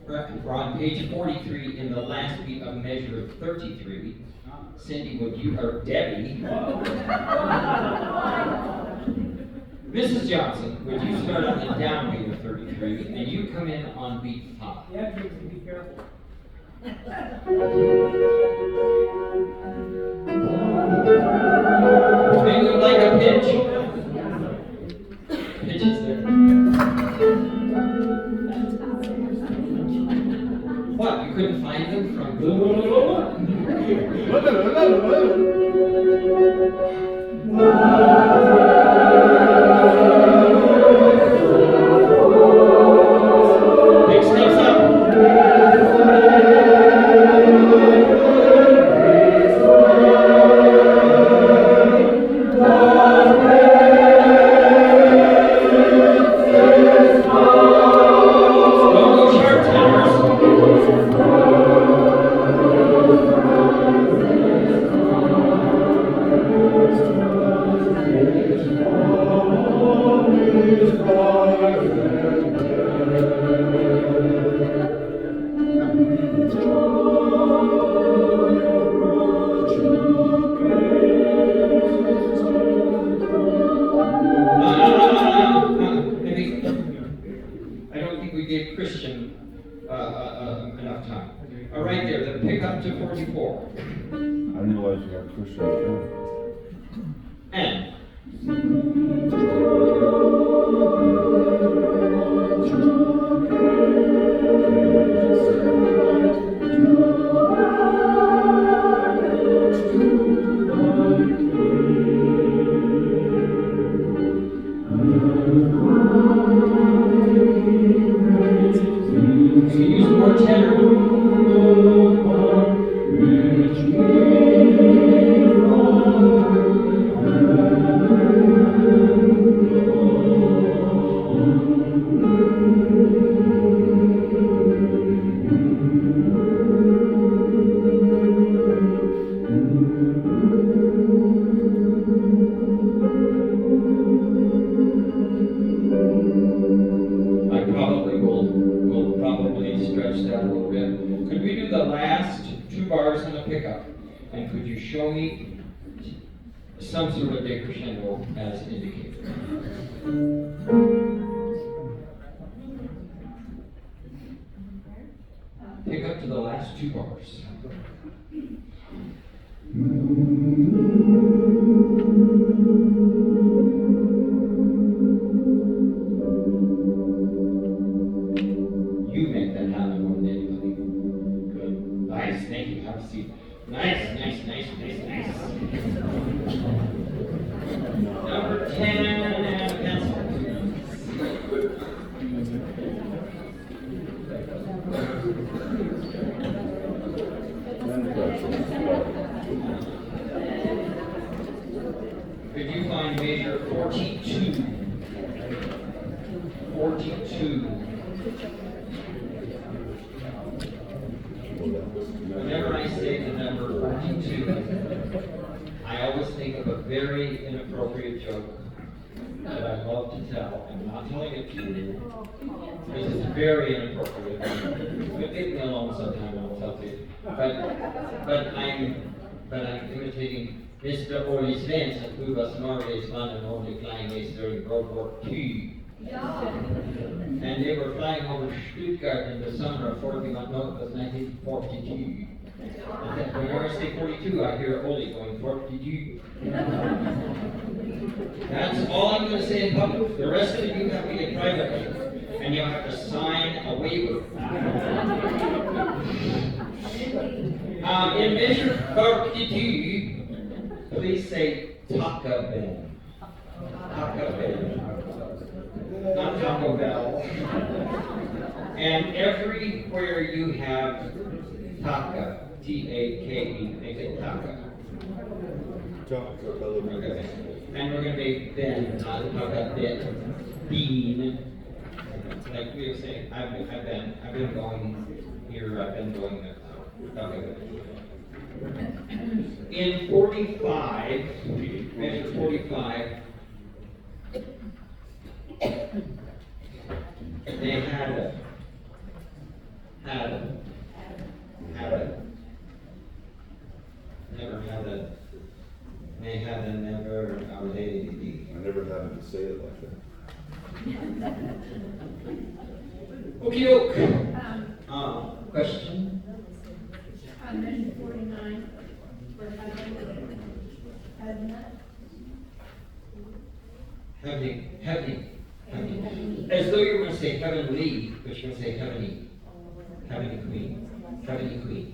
We're on page 43 in the last beat of measure 33. Cindy, would you, or Debbie? Mrs. Johnson, would you start on the downbeat of 33, and you come in on beat 5? Yeah, be careful. Maybe you'd like a pitch. Pitch is there. What, you couldn't find them from Big steps up. Don't go sharp tenors. Maybe, I don't think we gave Christian enough time. Right there, the pickup to 44. I didn't realize you had Christian. And you use more tenor. I probably will probably stretch that a little bit. Could we do the last 2 bars in the pickup? And could you show me some sort of decrescendo as indicated? Pick up to the last 2 bars. You make that happen more than anybody. Good. Nice, thank you. Have a seat. Nice. Number 10 and pencil. Could you find measure 42? 42. Whenever I say the number 42, I always think of a very inappropriate joke that I love to tell. I'm not telling it to you. This is very inappropriate. But leave me alone sometime, I'll tell you. But I'm imitating Mr. Ole Svensson, who was Norway's one and only flying ace during World War II. And they were flying over Stuttgart in the summer of 41, no, it was 1942. And whenever I say 42, I hear Ole going 42. That's all I'm going to say in public. The rest of you have to get privately, and you'll have to sign a waiver. In measure 32, please say Taco Bell. Taco Bell. Not Taco Bell. And everywhere you have taco, T-A-K-E, make it taco. Okay. And we're gonna make then, not taco bit, bean. Like we were saying, I've been going here, I've been going there. Okay. In 45, measure 45, they had a, never had a, they had a never, I never had to say it like that. Okey-doke. Question? On measure 49, for Heavenly. As though you were going to say heavenly, but you're going to say heavenly. Heavenly queen. Heavenly queen.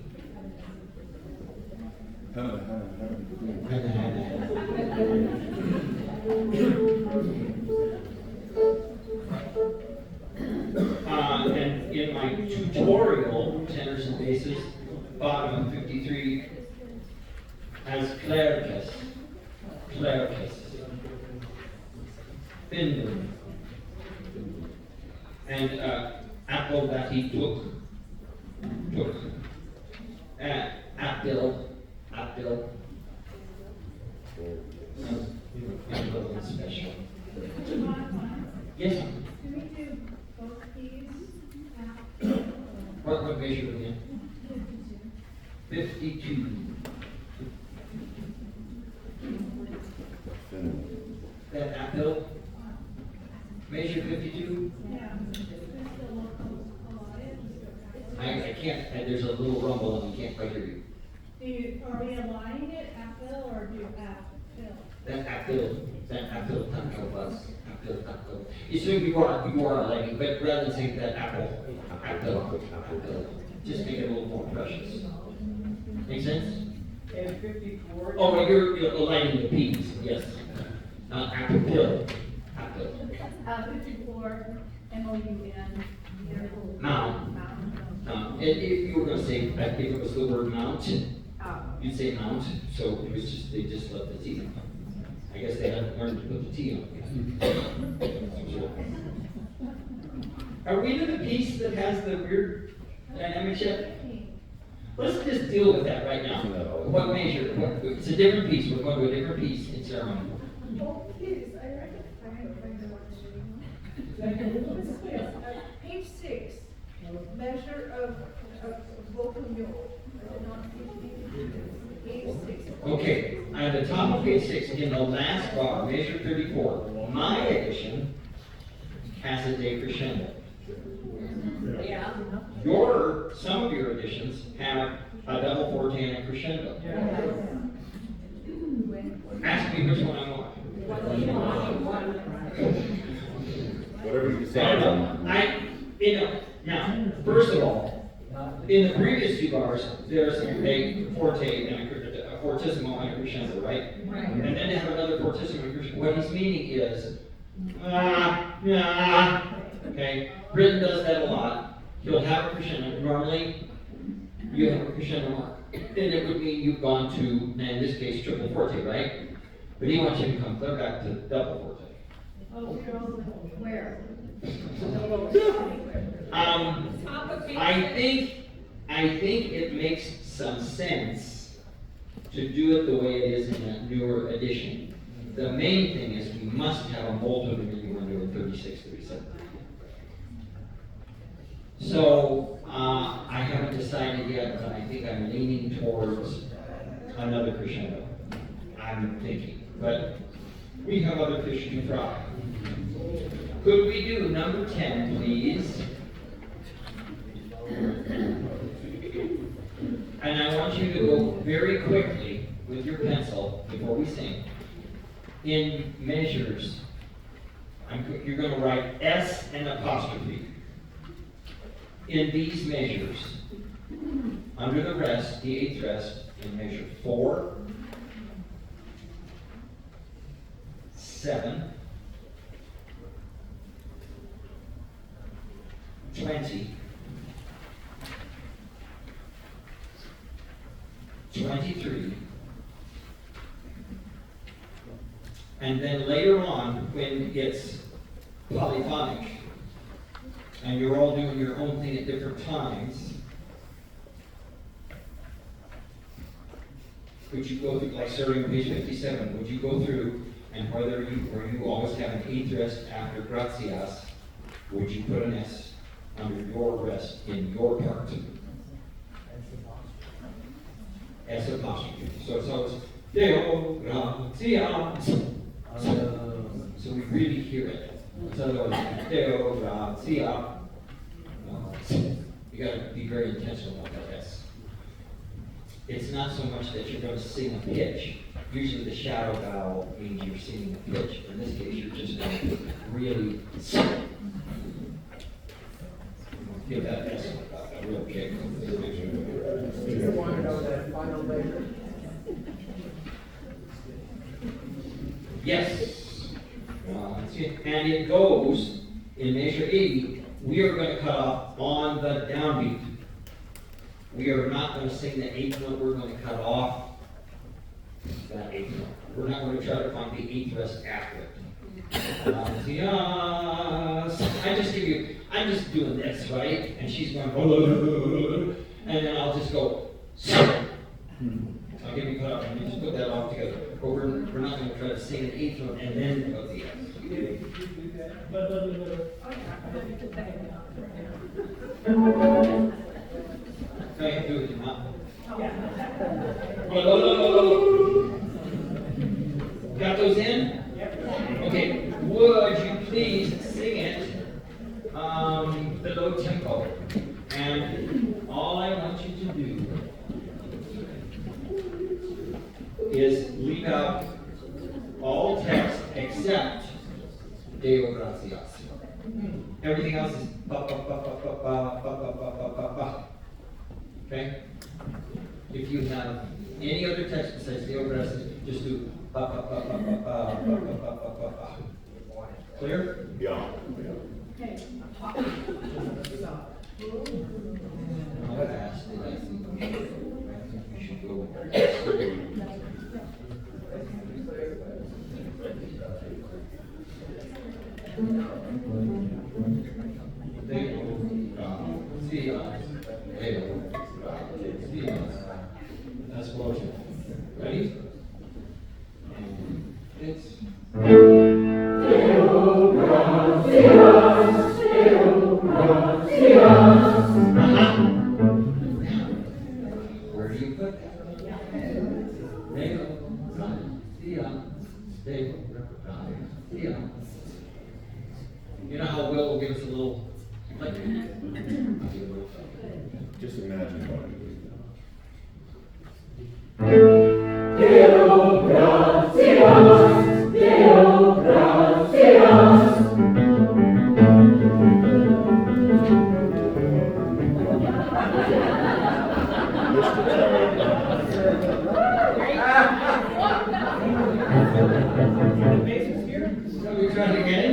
And in my tutorial, tenors and basses, bottom of 53, as clericus. Finland. And apple that he took. Apple. Special. Yes. Can we do both keys? What measure again? 52. That apple. Measure 52. Yeah. I can't, there's a little rumble and I can't quite hear you. Are we aligning it at Bill or do at Bill? That apple taco bus. Apple. It's so you are aligning, but rather than saying that apple, just make it a little more precious. Make sense? And 54. Oh, you're aligning the P's, yes. Apple pill. Apple. 54, M-O-U-N. Mount. If you were going to say, I think it was the word mount, you'd say mount, so it was just, they just left the T. I guess they hadn't learned to put the T on. Are we to the piece that has the weird dynamics yet? Let's just deal with that right now. What measure? It's a different piece. We're going to a different piece in ceremony. Page 6, measure of vocal mule. Page 6. Okay, at the top of page 6, in the last bar, measure 34, my edition has a decrescendo. Yeah. Some of your editions have a double forte and a crescendo. Ask me which one I want. Whatever you decide on. Now, first of all, in the previous two bars, there's a forte and a fortissimo and a crescendo, right? And then they have another fortissimo and crescendo. What he's meaning is, okay? Britain does that a lot. He'll have a crescendo. Normally, you have a crescendo mark. Then it would mean you've gone to, in this case, triple forte, right? But he wants you to come clear back to double forte. Where? I think it makes some sense to do it the way it is in that newer edition. The main thing is we must have a multum when you want to do it 36, 37. So I haven't decided yet, but I think I'm leaning towards another crescendo. I'm thinking, but we have other fish to fry. Could we do number 10, please? And I want you to go very quickly with your pencil before we sing. In measures, you're going to write S and apostrophe. In these measures, under the rest, the eighth rest, in measure 4, 7, 20, 23, and then later on, when it's polyphonic, and you're all doing your own thing at different times, would you go through, like starting on page 57, would you go through, and where you always have an eighth rest after Gracias, would you put an S under your rest in your part? S apostrophe. So it's always Deo Gracias. So we really hear it. So otherwise, Deo Gracias. You got to be very intentional about that S. It's not so much that you're going to sing a pitch. Usually the shadow vowel means you're singing a pitch. In this case, you're just going to really sing. Give that S a real kick. Do you want to know that final measure? Yes. And it goes in measure 80. We are going to cut off on the downbeat. We are not going to sing the eighth note. We're going to cut off that eighth note. We're not going to try to find the eighth rest after it. I'm just doing this, right? And she's going, and then I'll just go, I'll give you cut off, and you just put that off together. But we're not going to try to sing an eighth note and then go the S. I can do it in mouth. Got those in? Okay, would you please sing it the low tempo? And all I want you to do is leave out all text except Deo Gracias. Everything else is ba ba ba ba ba ba ba ba ba ba ba. Okay? If you have any other text besides Deo Gracias, just do ba ba ba ba ba ba ba ba ba ba ba ba. Clear? Yeah. How fast did I think we should go? That's close. Ready? And it's. Where do you put that? You know how Will will give us a little, like, Just imagine what it is. Shall we try it again?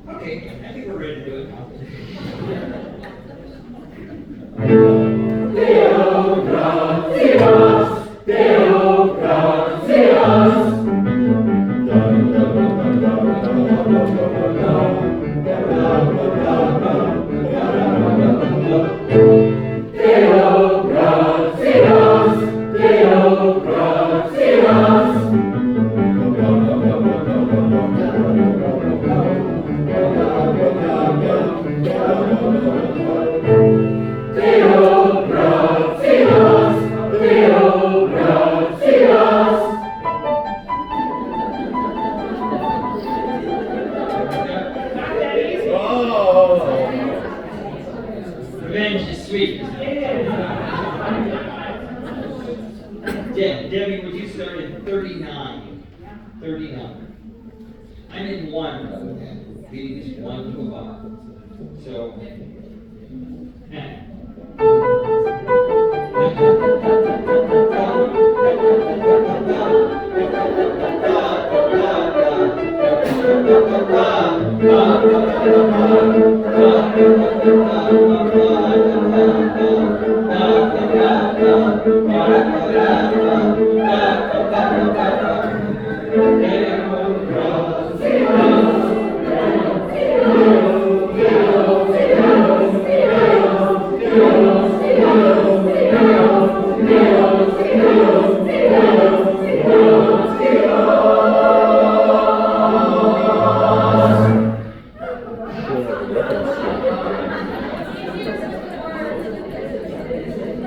Okay, I think we're ready. in 39. 39. I'm in 1, by the way. Reading is 1 to 5. So,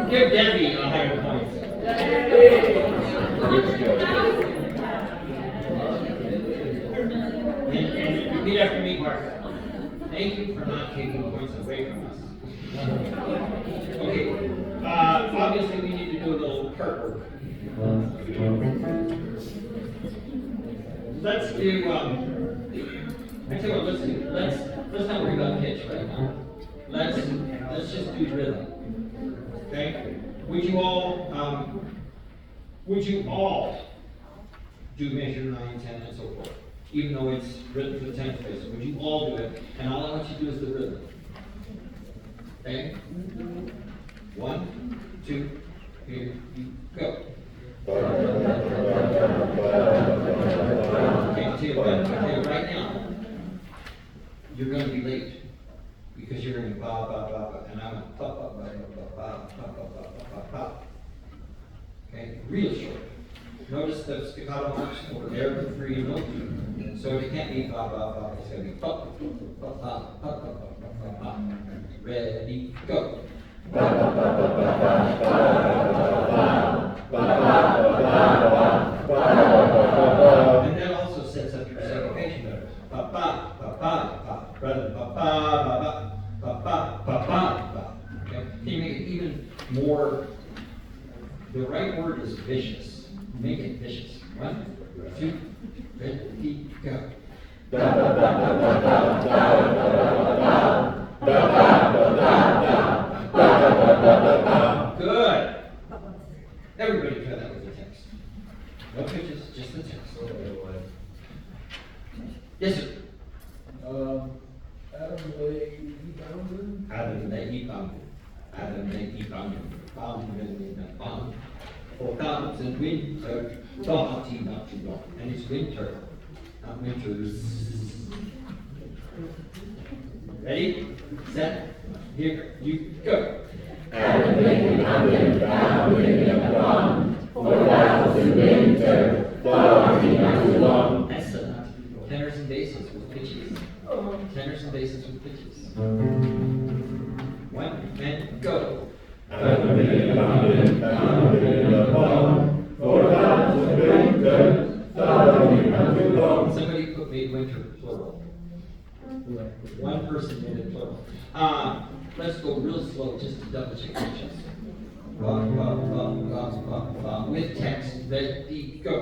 give Debbie 100 points. And repeat after me, Mark. Thank you for not taking points away from us. Okay, obviously we need to do a little part work. Let's do, I tell you what, let's not worry about pitch right now. Let's just do rhythm. Okay? Would you all do measure 9, 10, and so forth? Even though it's written for the 10th place, would you all do it? And all I want you to do is the rhythm. Okay? 1, 2, here you go. Okay, right now, you're going to be late. Because you're going to ba ba ba ba, and I'm going to ba ba ba ba ba ba ba ba ba ba. Okay, real short. Notice the staccato marks over there for your note. So it can't be ba ba ba. It's going to be ba ba ba ba ba ba ba ba. Ready, go. Ba ba ba ba ba ba ba ba ba ba. And that also sets up your syncopation better. Ba ba ba ba ba. Rather than ba ba ba ba. Ba, ba, ba, ba, ba. Okay? Can you make it even more? The right word is vicious. Make it vicious. 1, 2, ready, go. Good. Everybody try that with the text. No pitches, just the text. Yes, sir. Adam lay bound. Bound in the bound. For clouds and winter, not too long. And it's winter, not winters. Ready, set, here you go. Adam lay bound in the bound. For clouds and winter, not too long. Excellent. Tenors and basses with pitches. Tenors and basses with pitches. 1 and go. Somebody put made winter plural. 1 person made it plural. Let's go real slow just to double check pitches. With text, ready, go.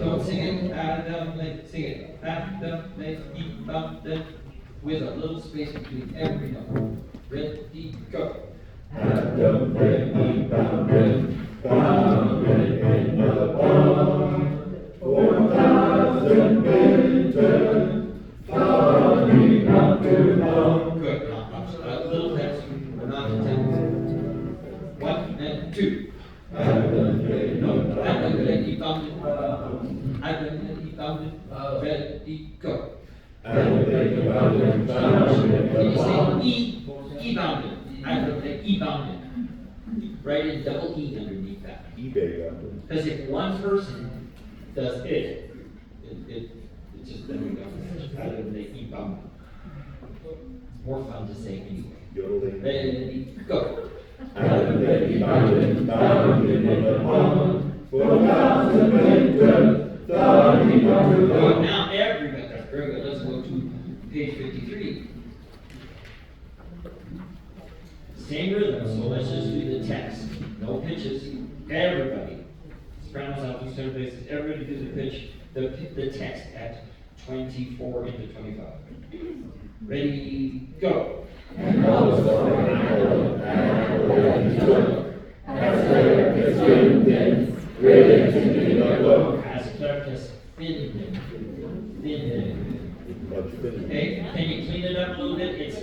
Don't sing it. Sing it. With a little space between every note. Ready, go. Good. Little text. We're not intending. 1 and 2. Ready, go. Can you say E-bounded? E-bounded. Write in double E underneath that. Because if one person does it just then we don't rather than the E-bounded. It's more fun to say anyway. Ready, go. Now everybody, that's very good. Let's go to page 53. Same rhythm, so let's just do the text, no pitches, everybody. Sopranos, altos, tenor, basses, everybody do the pitch, the text at 24 into 25. Ready, go. As clerk as thin. Okay, can you clean it up a little bit? It's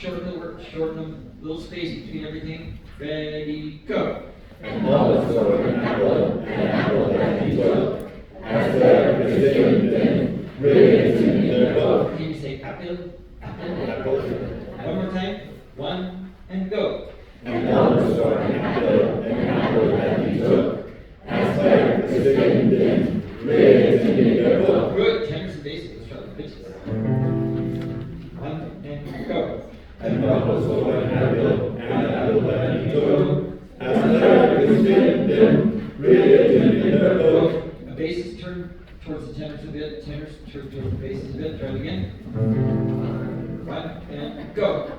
shorten the word, shorten them, little space between everything. Ready, go. Can you say apple? Apple. One more time. One and go. Good. Tenors and basses. Let's try the pitches. One and go. A bass is turned towards the tenors a bit, tenors turn towards the basses a bit. Try it again. One and go.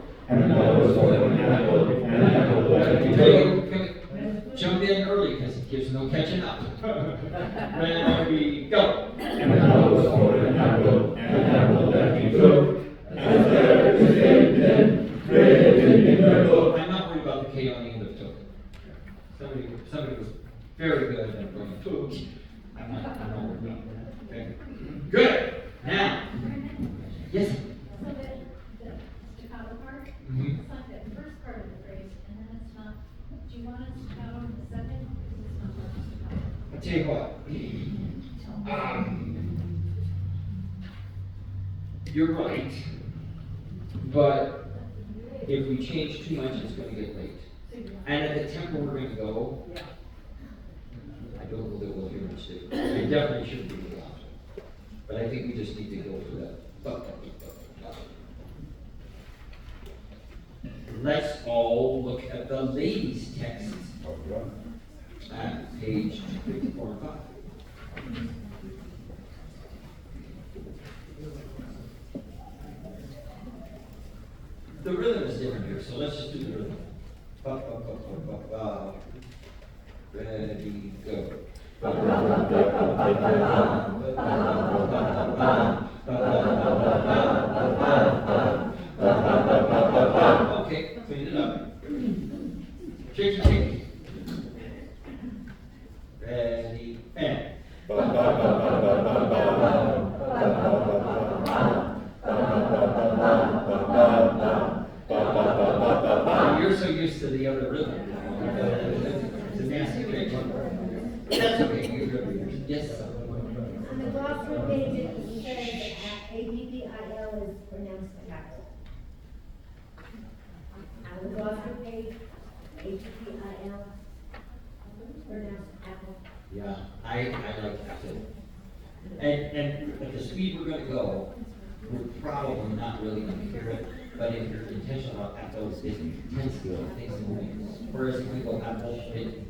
Jump in early because it gives no catching up. Ready, go. I'm not worried about the K on the end of took. Somebody was very good at going took. I'm not worried about that. Okay. Good. Now. Yes. So the Chicago part, Mhm. it's not the first part of the phrase, and then it's not, do you want us to count on the second? Because it's not Chicago. I'll tell you what. You're right, but if we change too much, it's going to get late. And at the tempo we're going to go, I don't know that we'll hear much difference. We definitely shouldn't be loud, but I think we just need to go for that. Let's all look at the ladies' texts at page 54 and 5. The rhythm is different here, so let's just do the rhythm. Ba, ba, ba, ba, ba, ba. Ready, go. Okay, clean it up. Shake, shake. Ready, and. You're so used to the other rhythm. It's a nasty trick. That's okay, you're good. Yes. On the glossary page, it says APPIL is pronounced apple. On the glossary page, APPIL, pronounced apple. Yeah, I like that too. And at the speed we're gonna go, we're probably not really gonna hear it, but if you're intentional about apples, it tends to things moving. Whereas if we go apple, it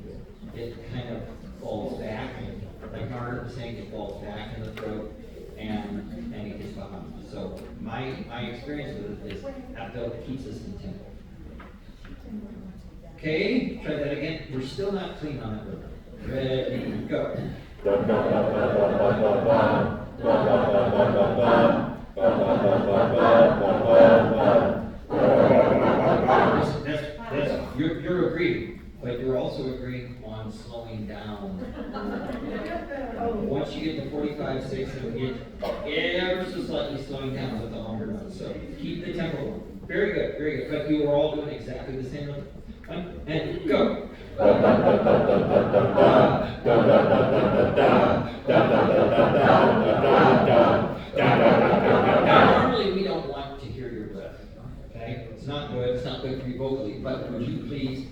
kind of falls back, like Margaret was saying, it falls back in the throat and it gets behind. So my experience with it is apple keeps us in tempo. Okay, try that again. We're still not clean on that rhythm. Ready, go. You're agreeing, but you're also agreeing on slowing down. Once you get to 45, 6, it'll get ever so slightly slowing down with the longer ones. So keep the tempo going. Very good, very good. But you are all doing exactly the same rhythm. And go. Now, normally we don't want to hear your breath. Okay? It's not good. It's not good for you vocally. But would you please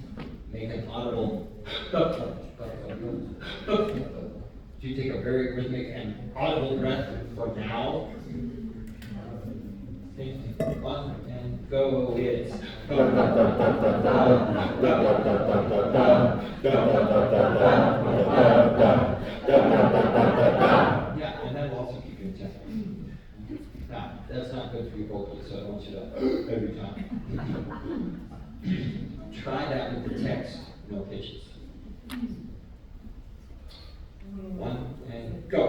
make an audible? Do you take a very rhythmic and audible breath for now? One and go. It's yeah, and that will also keep you in tempo. Now, that's not good for you vocally, so I don't want you to every time. Try that with the text, no pitches. 1 and go.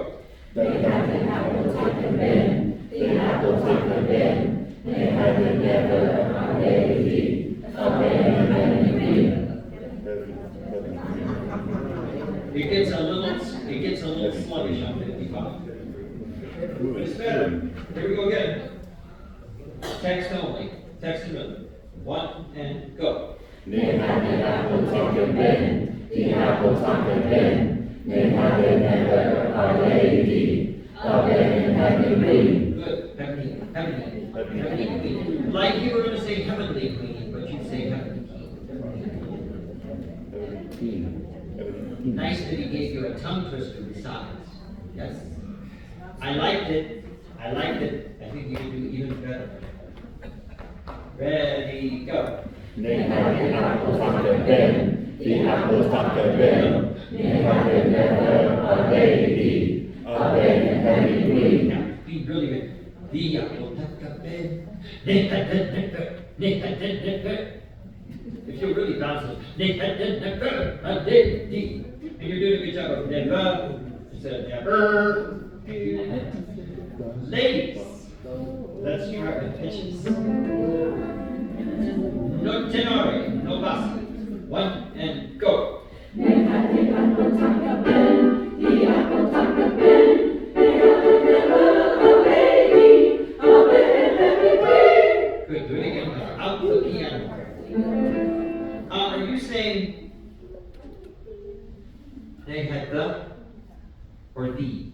They had the apple tucker bin, the apple tucker bin. They had the never a lady, a baby. It gets a little sluggish on 55. But it's better. Here we go again. Text only. Text and rhythm. 1 and go. They had the apple tucker bin, the apple tucker bin. They had the never a lady, a baby. Good. Heavenly. Like you were going to say heavenly queen, but you say heavenly king. Nice that he gave you a tongue twister besides. Yes? I liked it. I think you can do even better. Ready, go. They had the apple tucker bin, the apple tucker bin. They had the never a lady, a baby. Now, be really good. The apple tucker bin. If you're really bouncing, and you're doing a good job of never instead of never. Ladies, let's try the pitches. No tenore, no basso. 1 and go. They had the apple tucker bin, the apple tucker bin. They had the never a lady, a baby. Good, do it again. Out the piano. Are you saying they had the or the?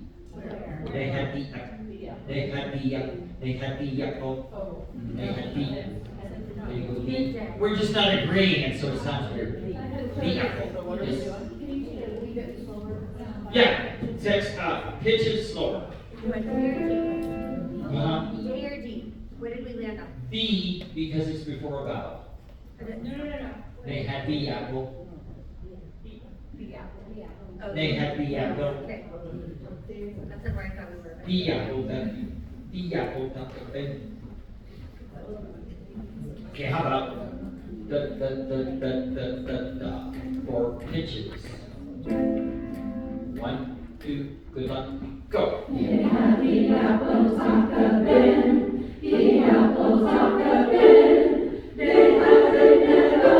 They had the apple. They had the apple. They had the. There you go. The. We're just not agreeing, and so it sounds weird. The apple. Yes. Yeah. Text pitch it slower. Uh-huh. A or D? Where did we land on? B because it's before a vowel. No. They had the apple. The apple. They had the apple. Okay. That's where I thought we were. The apple. The apple. Okay, how about the for pitches? 1, 2, good luck, go. They had the apple tucker bin, the apple tucker bin. They had the never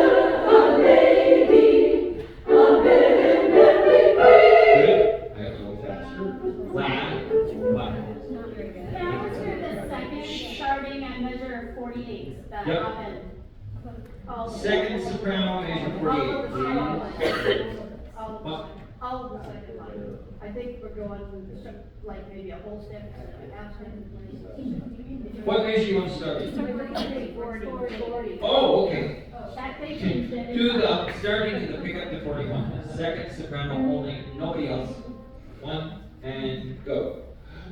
a lady, a baby. Good. I have to go faster. Wow. After the second, starting at measure 48, that Yep. up end. Second soprano measure 48. All of the second line. I think we're going like maybe a whole step, a half step. What measure you want to start with? 40. Oh, okay. That they changed it. Do the starting in the pickup to 41. Second soprano only, nobody else. 1 and go.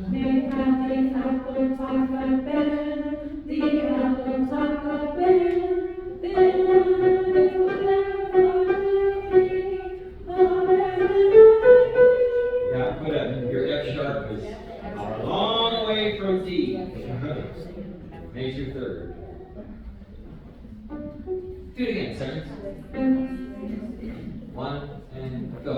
They had the apple tucker bin, the apple tucker bin. They had the never a lady, a baby. Now, put up your F sharp is a long way from D. Major third. Do it again, seconds. 1 and go.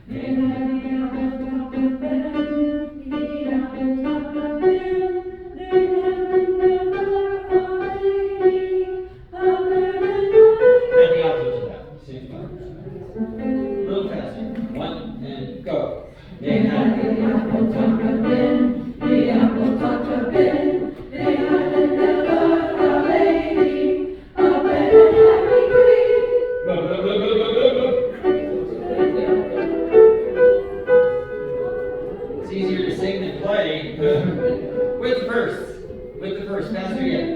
They had the apple tucker bin, the apple tucker bin. They had the never a lady, a baby. Add the alto to that. Same spot. A little faster. 1 and go. They had the apple tucker bin, the apple tucker bin. They had the never a lady, a baby. It's easier to sing than play. With the verse. Faster yet.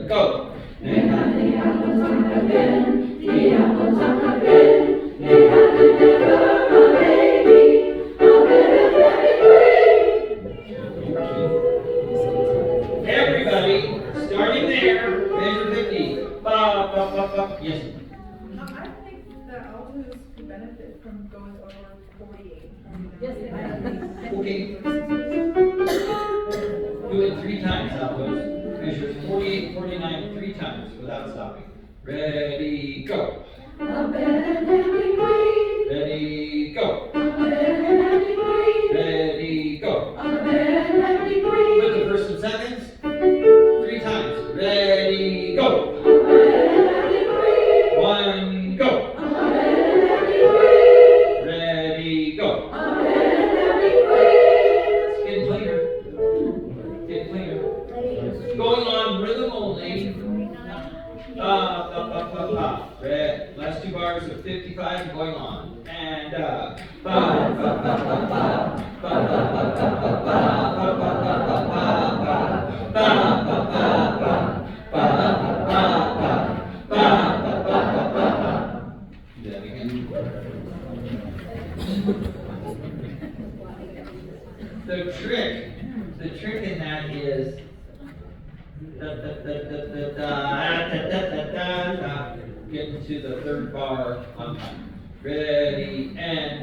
Go. They had the apple tucker bin, the apple tucker bin. They had the never a lady, a baby. Everybody, starting there, measure 50. Ba, ba, ba, ba. Yes. I think that altos could benefit from going over 48. Yes, Okay. Do it 3 times, altos. measure 48, 49 3 times without stopping. Ready, go. A Benedictine queen. Ready, go. A Benedictine queen. Ready, go. A Benedictine queen. With the first and seconds, 3 times. Ready, go. A Benedictine queen. 1, go. A Benedictine queen. Ready, go. A Benedictine queen. It's getting cleaner. Getting cleaner. Going on rhythm only. Red. Last 2 bars of 55 and going on. And do that again. The trick in that is getting to the 3rd bar on time. Ready and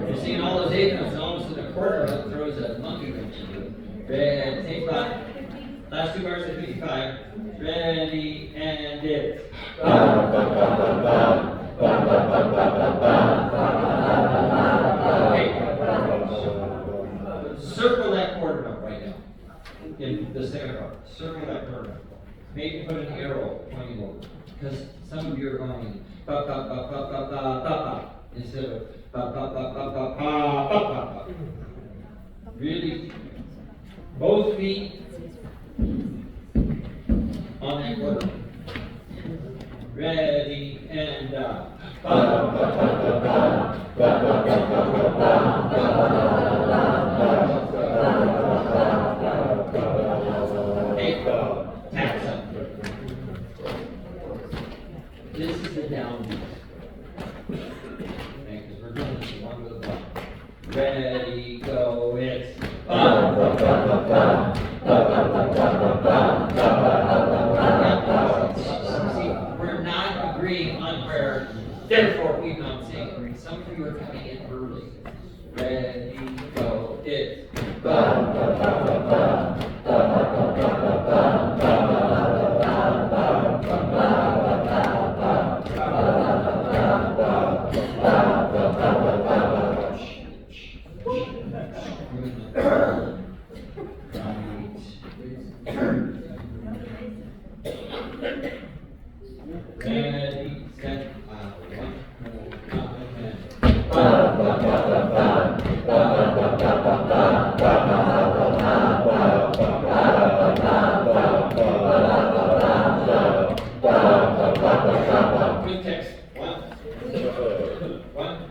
You're seeing all those 8 notes, and all of a sudden a quarter note throws a monkey wrench into it. Ready, same spot. Last 2 bars of 55. Ready and it's. Okay. Circle that quarter note right now. In the 2nd bar. Circle that quarter note. Maybe put an arrow pointing over. Because some of you are going ba ba ba ba ba ba ba ba instead of ba ba ba ba ba ba ba ba. Really, both feet on that quarter. Ready and hey, tap some. This is the downbeat. Okay, because we're doing this one with a bump. Ready, go, it's See, we're not agreeing on where, therefore we don't sing. Some of you are coming in early. Ready, go, it's Ready, set, good text. 1,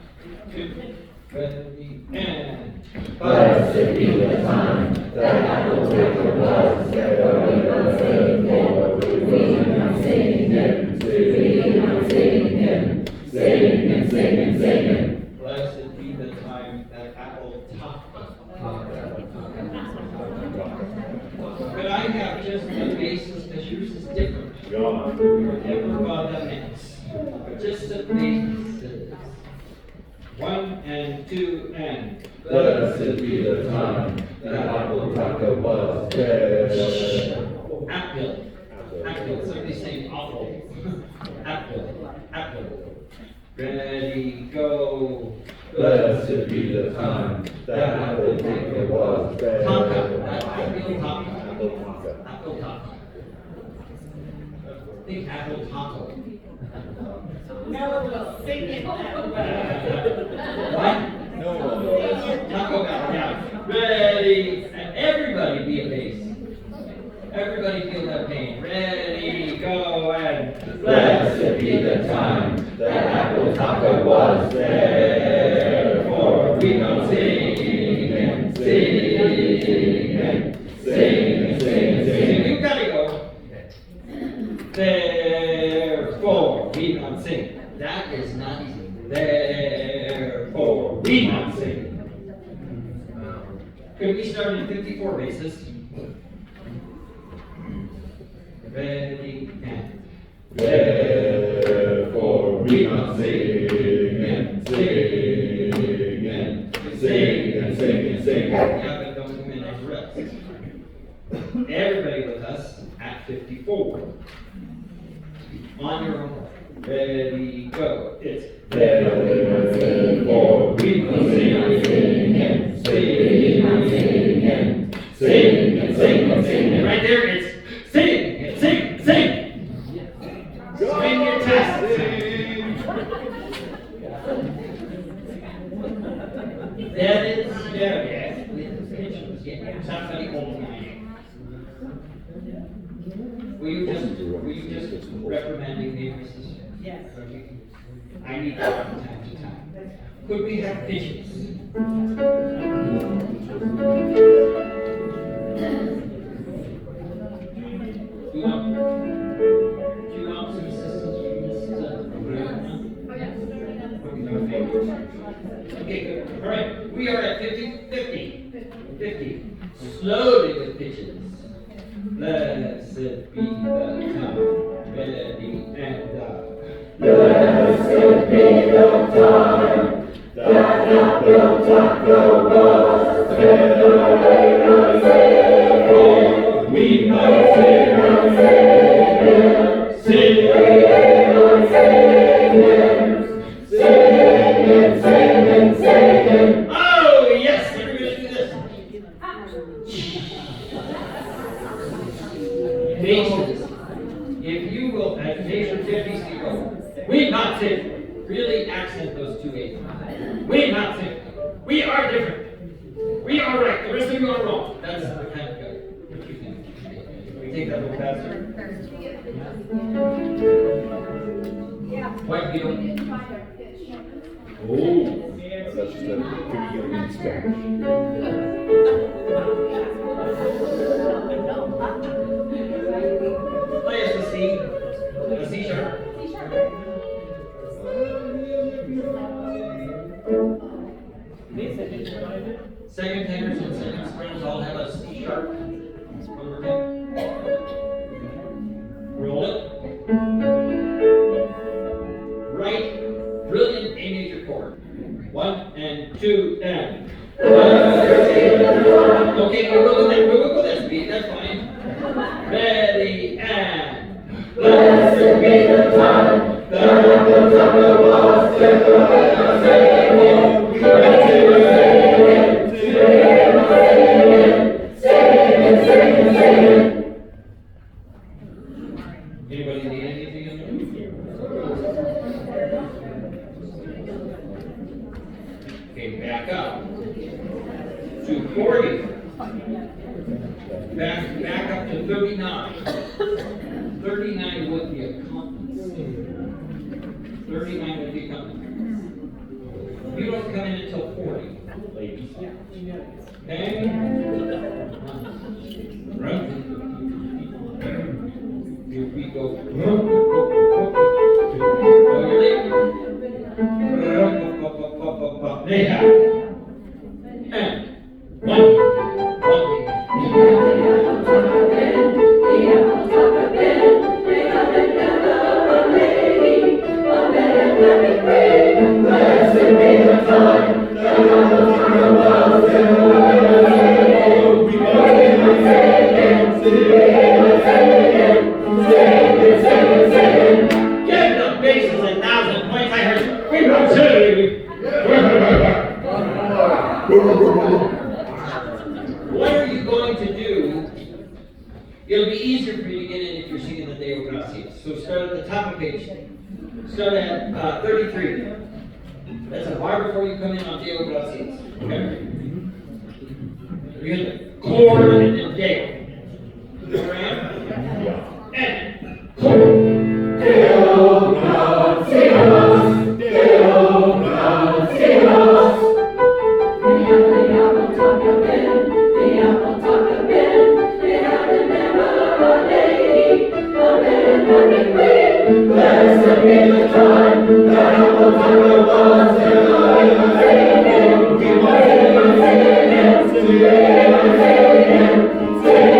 2, ready, and Blessed be the time that I will take your blood, where we will sing him, singing, singing. blessed be the time that apple top. But I have just the basis, because yours is different. Never above the mix. But just the basis. 1 and 2 and. Blessed be the time that apple taco was dead. Apple. Apple. Somebody's saying apple. Apple. Apple. Ready, go. Blessed be the time that apple taco was dead. Taco. Apple taco. Apple taco. Think apple taco. No, sing it that way. What? Taco Bell, yeah. Ready, and everybody be a bass. Everybody feel that pain. Ready, go, and Blessed be the time that apple taco was dead. For we don't sing, sing. You gotta go. Therefore, we don't sing. That is not easy. Therefore, we don't sing. Could we start in 54 basis? Ready, and. Therefore we must sing and sing. Yeah, but don't come in on the rest. Everybody with us at 54. On your own. Ready, go. It's ready, sing, for we will sing, sing, sing, sing, sing, sing. Right there, it's sing, sing, sing. Swing your chest. That is, yeah, with the pictures, yeah, somebody hold my hand. Were you just reprimanding me, Mrs.? Yes. I need that from time to time. Could we have pigeons? Do you want some assistance from Mrs. Okay, good. All right, we are at 50. Slowly with pigeons. Blessed be the time, melody and blessed be the time that the built up the walls, and the way Savior. We must sing and sing, sing and sing. Oh yes, everybody do this. Nations, if you will, at Nation 50, we not sing. Really accent those two A's. We not sing. We are different. We are right. The rest of you are wrong. That's the kind of guy. What do you think? We take that little faster. What you We didn't find our pitch. Oh, that's just a in Spanish. play us a C sharp. Second tenors and second strings all have a C sharp. One more time. Roll it. Right, brilliant A major chord. 1 and 2 and. Okay, we'll go this beat, that's fine. Ready and. Blessed be the time that I built up the walls, set the way of Savior. Anybody need anything in there? Okay, back up to 40. Back up to 39. 39 would be a compass. 39 would be a compass. You don't come in until 40, ladies. Okay? Right? Here we go. And 1,000 points. I heard. We don't say. What are you going to do? It'll be easier for you to get in if you're singing the Deo Gracias. So start at the top of page. Start at 33. That's a bar before you come in on Deo Gracias. Okay? You hit the chord and then Deo. Alright? And Deo Gracias. Deo Gracias. Blessed be the time that I will turn the walls and I will sing. We must sing and sing and sing and sing.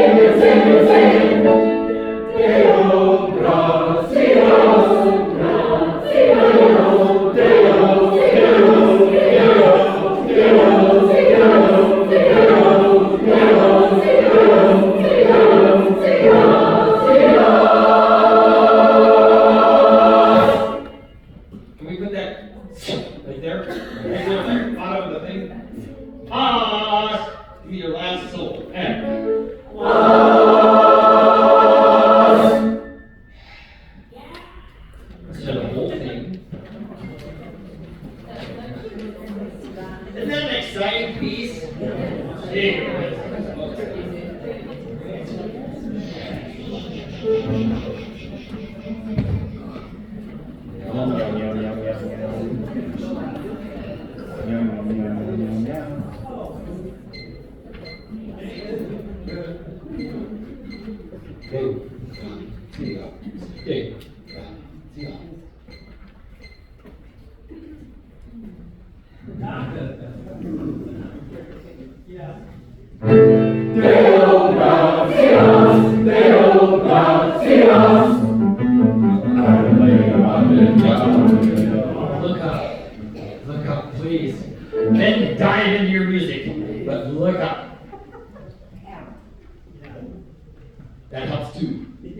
Be your last syllable. And so the whole thing. Isn't that an exciting piece? Look up, please. Then dive into your music, but look up. That helps too. Did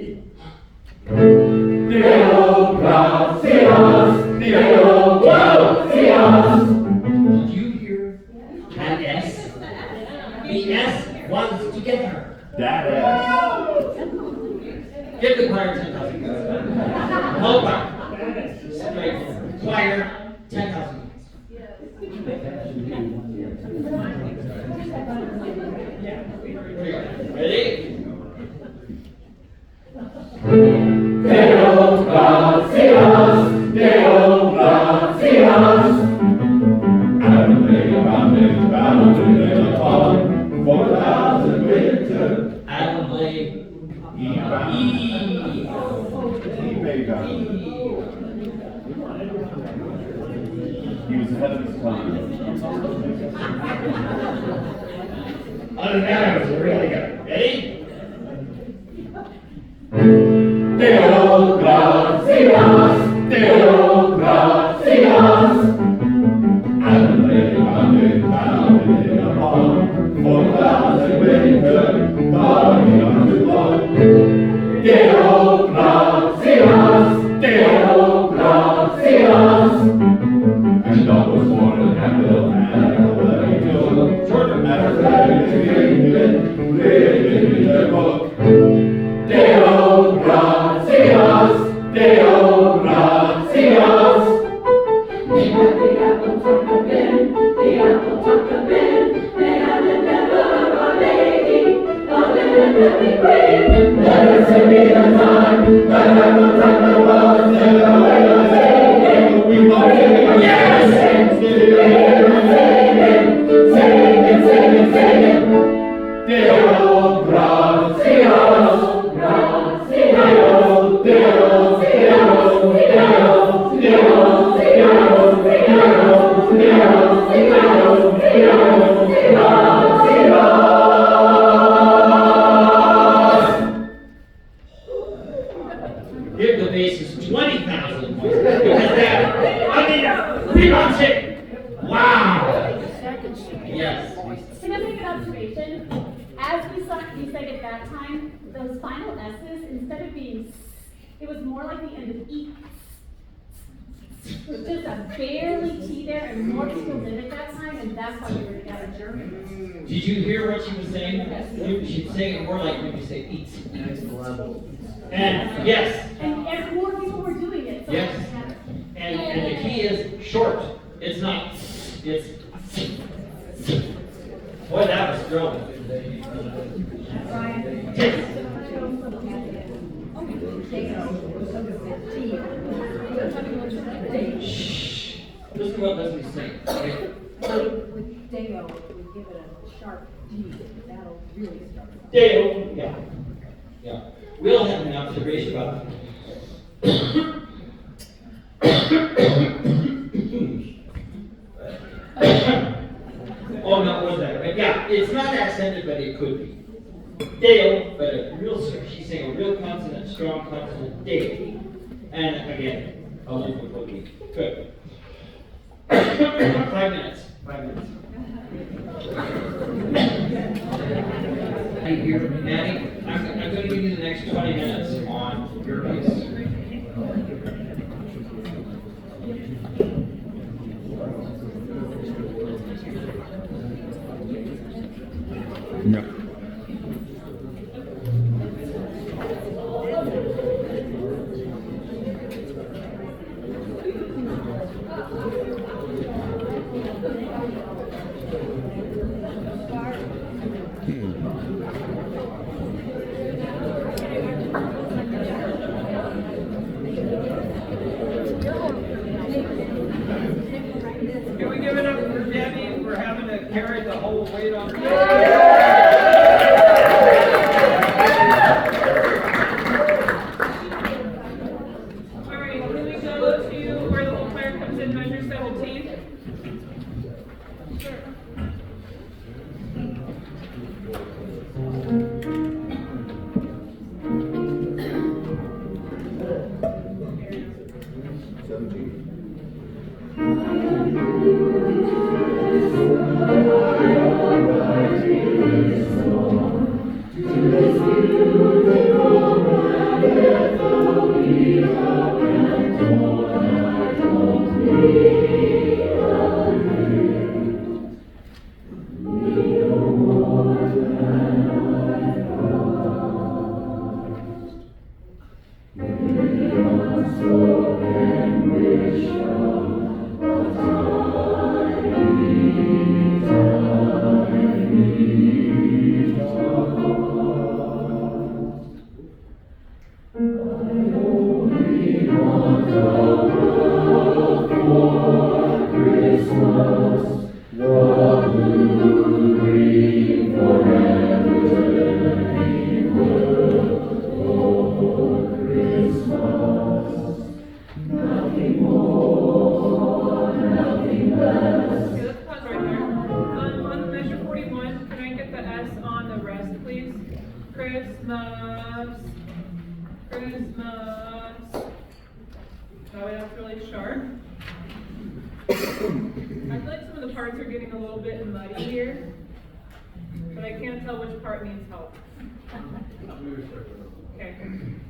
you hear that S? The S was together. That is. Give the choir 10,000. Whole choir. Straight. Choir, 10,000. Ready? Deo Gracias, Deo Gracias. Adelaide. He was ahead of his time. Other than that, it was really good. Ready? Deo Gracias, Deo Gracias. Deo Gracias, Deo Gracias. And I was born in Hamilton, and let me go. After that, in the book. Deo Gracias, Deo Gracias. They had the apple taco bin, the apple taco bin. They had the never a lady, a lily queen. Let us be the time, the apple taco was never a lady. We must sing, yes! Sing it. Deo Gracias, Gracias. Deo, Deo, Deo, Deo, Deo, Deo, Deo, Deo, Deo, Gracias. Give the bassist 20,000 points. Because that, I mean, big on shit. Wow. Yes. Can I make an observation? As we sang at that time, those final S's, instead of being S, it was more like the end of E. It was just a barely T there, and more people did it that time, and that's why we were together German. Did you hear what she was saying? She's saying it more like when you say eat. And yes. And more people were doing it. So Yes. And the key is short. It's not. It's. Boy, that was thrilling. Shh. Listen to what Leslie's saying. Okay? With Deo, we give it a sharp D, that'll really start. Dale. Yeah. Yeah. We all have an observation about oh no, was that right? Yeah, it's not accented, but it could be. Dale, but a real, she's saying a real consonant, strong consonant, Dale. And again, a little bit would be. Good. 5 minutes. 5 minutes. Hey, here, Maddie, I'm going to give you the next 20 minutes on your piece. Yep. Can we give it up for Debbie for having to carry the whole weight on her? All right, can we go to where the whole player comes in, measure 17? Okay, let's pause right there. On measure 41, can I get the S on the rest, please? Christmas. Christmas. That way that's really sharp. I feel like some of the parts are getting a little bit muddy here, but I can't tell which part needs help. Okay.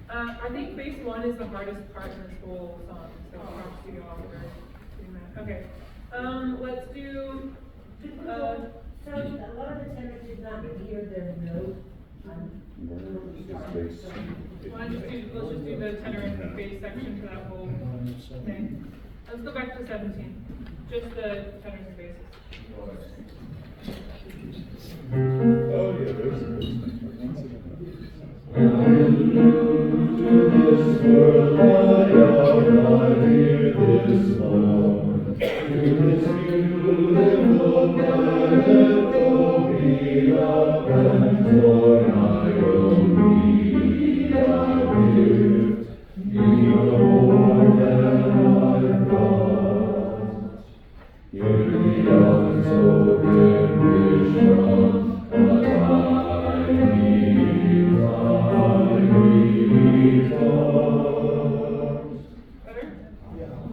I think phase 1 is the hardest part in this whole song, so props to you all for doing that. Okay. Let's do, So a lot of the tenors did not hear their note. let's just do the tenor and bass section for that whole thing. Let's go back to 17. Just the tenors and basses. Oh, yeah, there's Better?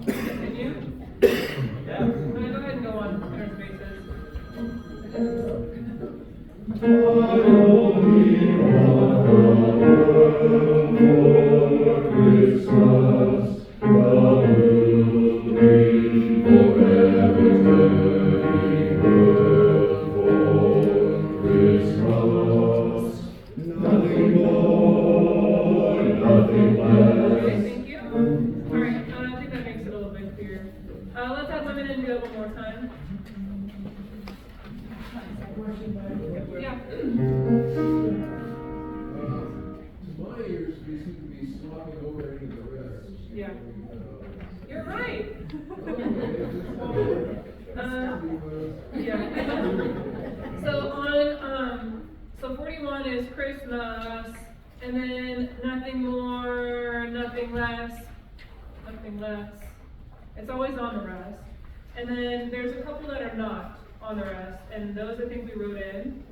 Continue? Yeah. I'm gonna go ahead and go on tenors and basses. Okay, thank you. All right, I think that makes it a little bit clearer. Let's have women and do that one more time. Yeah. My ears, they seem to be swapping over into the rest. Yeah. You're right. Yeah. So on, so 41 is Christmas, and then nothing more, nothing less, nothing less. It's always on the rest. And then there's a couple that are not on the rest, and those I think we wrote in,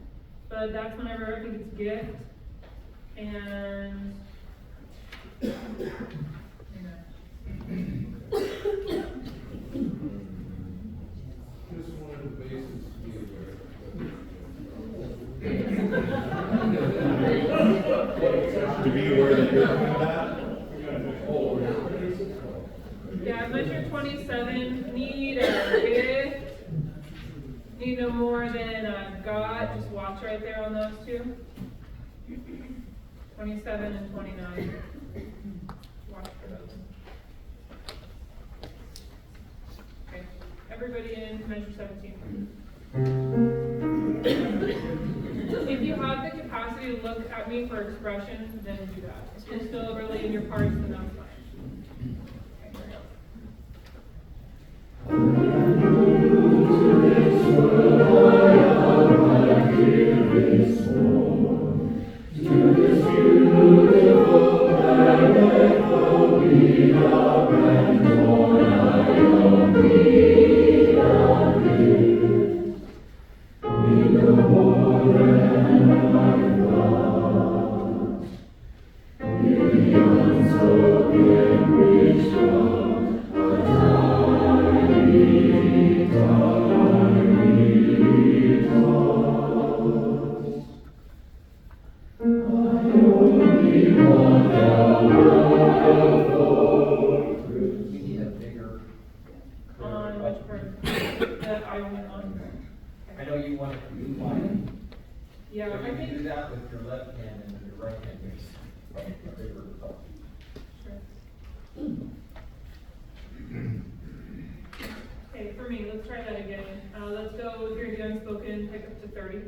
but that's whenever I think it's gift, and Just wanted the bases to be aware. to be aware that you're doing that. yeah, measure 27, need a gift, need no more than a God, just watch watch right there on those two. 27 and 29. Watch for those. Okay, everybody in measure 17. If you have the capacity to look at me for expressions, then do that. If you're still really in your parts, then that's fine. Okay, here we go. We need a bigger. On which part? That I went on. I know you want it to be wide. Yeah, But I you can do think. that with your left hand and your right hand makes a bigger result. Sure. Okay, for me, let's try that again. Let's go with your unspoken, pick up to 30.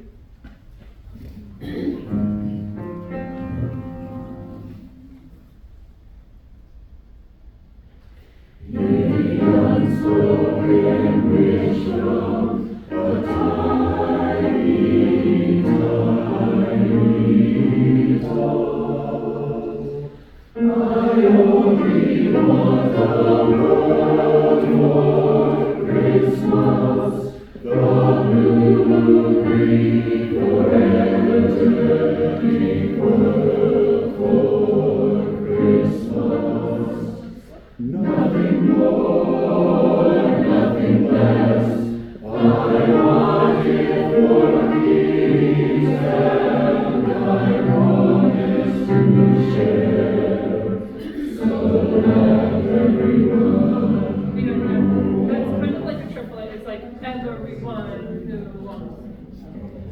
That's kind of like a triplet. It's like everyone who wants.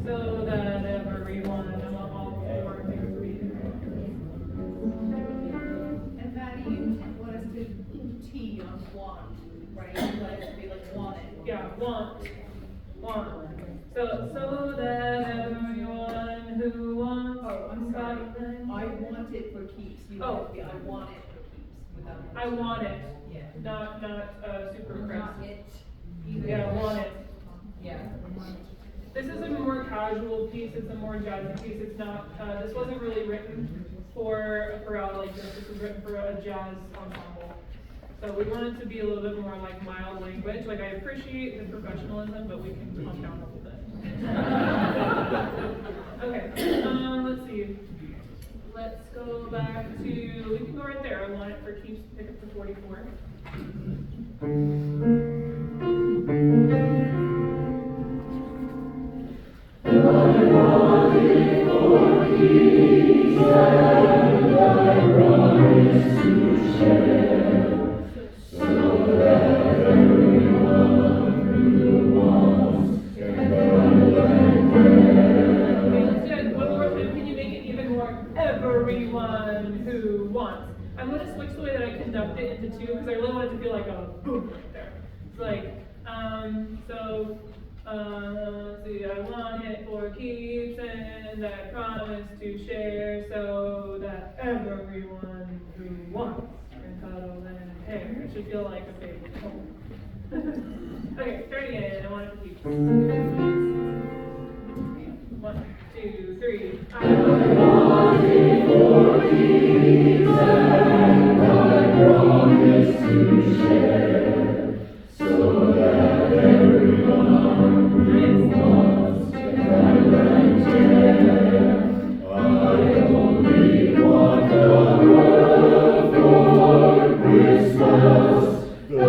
So that everyone, I want all four things to be. And Maddie, you want us to T on want, right? You want it to be like wanted. Yeah, want. So that everyone who wants. Oh, I'm sorry. Scotland. I want it for keeps. You Oh. want it to be, I want it for keeps without. I want it. Yeah. Not super Not crisp. it. Yeah, want it. Yeah. This is a more casual piece, it's a more jazzy piece, it's not, this wasn't really written for a chorale like this was written for a jazz ensemble. So we want it to be a little bit more like mild language, like I appreciate the professionalism, but we can calm down a little bit. Okay, let's see. Let's go back to, we can go right there, I want it for keeps, pick up to 44. Everyone who wants. I'm going to switch the way that I conduct it into two because I really want it to feel like a boom right there. It's like, let's see, I want it for keeps and I promise to share so that everyone who wants can cuddle and hair. It should feel like a big home. Okay, start again. I want it for keeps. 1, 2, 3. I want it for keeps and I promise to share so that everyone who wants can share. I only want the world for Christmas, the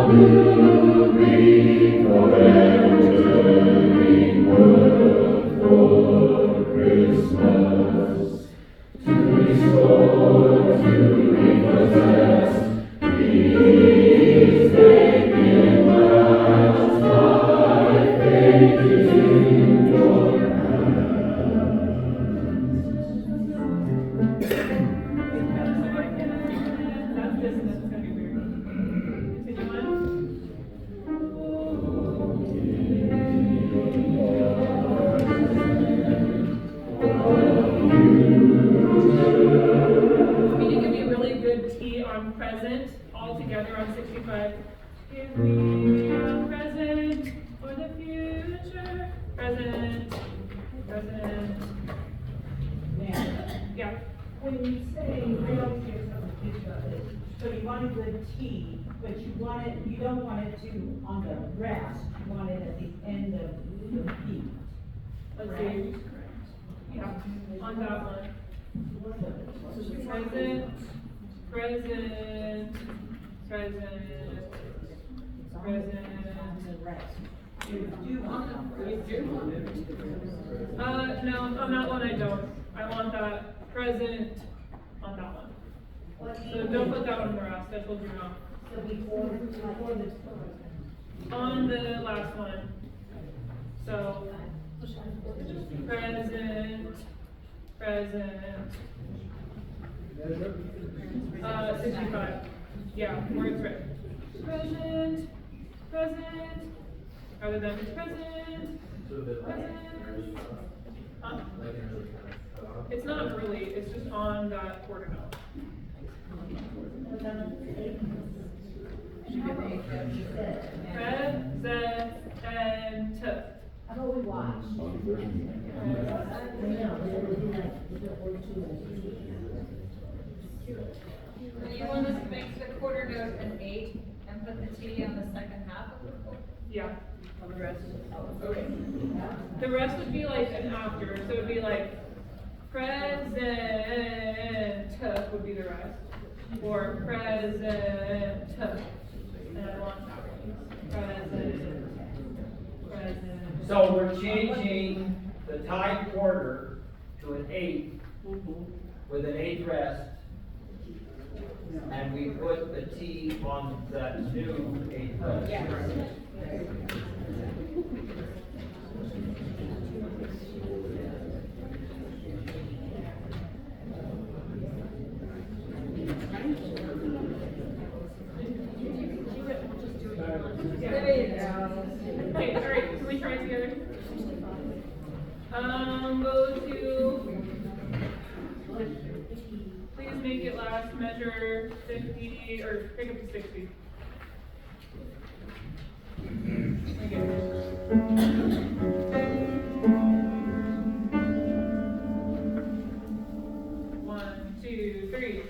blue green forever turning world for Christmas, to restore on present all together on 65. Give me a present for the future. Present. Yeah. When you say, I don't hear some picture of it, so you wanted the T, but you don't want it to, on the rest, you want it at the end of the beat. Let's see. Yeah, on that one. Present. No, on that one I don't. I want that present on that one. So don't put that on the rest, I told you no. So before the On the last one. So, present. 65. Yeah, where it's written. Present. Rather than present. Huh? It's not really, it's just on that quarter note. Present. How about we watch? You want us to make the quarter note an 8 and put the T on the second half of the quote? Yeah. The rest. Okay. The rest would be like an after, so it would be like present would be the rest. Or present. And I want that one. Present. So we're changing the tied quarter to an 8 with an 8 rest. And we put the T on that new 8 rest. Yeah. Okay, alright, can we try it together? Go to, please make it last measure 50, or pick up to 60. One, two, three.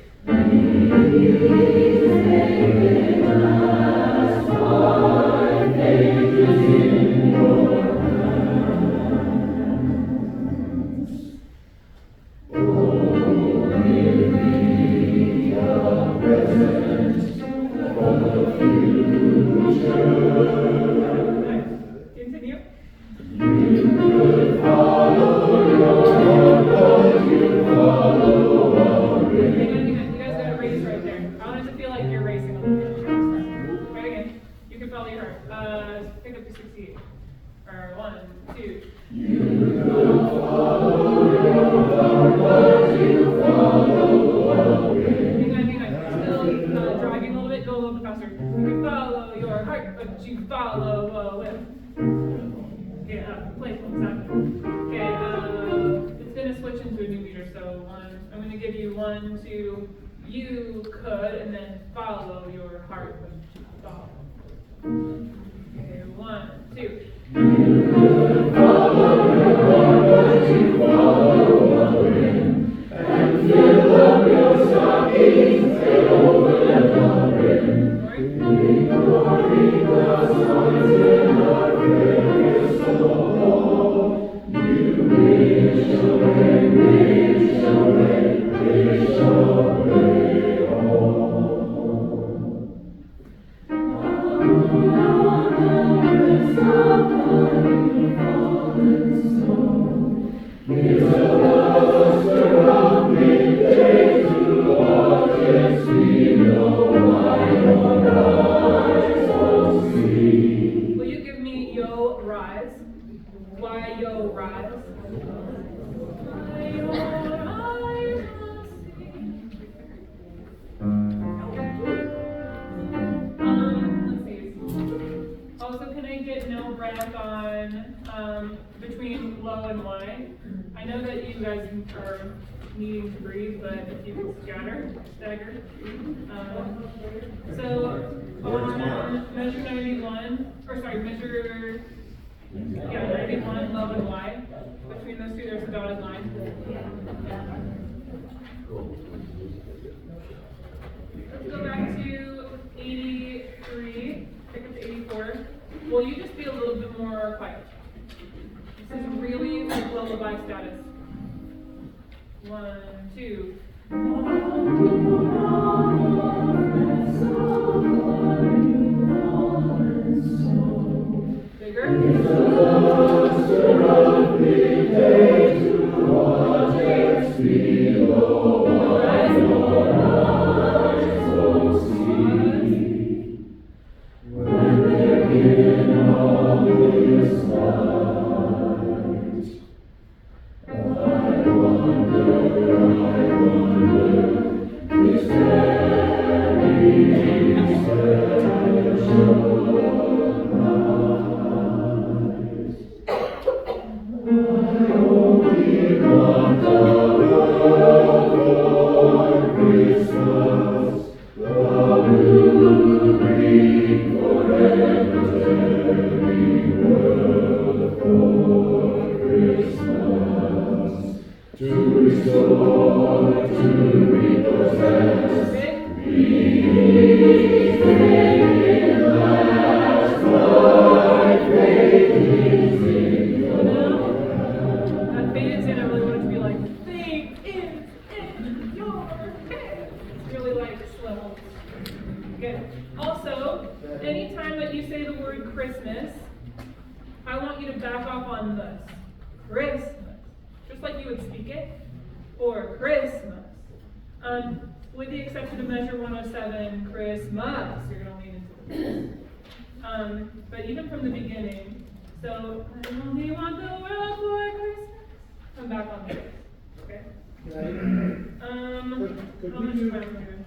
Continue. You guys got a race right there. I want it to feel like you're racing a little bit. Try again. You can follow your heart. Pick up to 68. Or 1, 2. Still dragging a little bit. Go a little bit faster. You can follow your heart, but you follow it. Yeah, playful, exactly. Okay, it's gonna switch into a new meter. So I'm gonna give you 1, 2. You could, and then follow your heart, but you follow. Okay, 1, 2. Will you give me yo rise? Why yo rise? Why yo rise? Let's see. Also, can I get no breath on between low and wide? I know that you guys are needing to breathe, but if you can stagger. So on measure 91, or sorry, measure, 91, low and wide. Between those two, there's a dotted line. Let's go back to 83, pick up to 84. Will you just be a little bit more quiet? This is really like lullaby status. 1, 2. With the exception of measure 107, Christmas, you're going to lean into this. But even from the beginning, so I only want the world for Christmas. I'm back on this, okay? How much time here?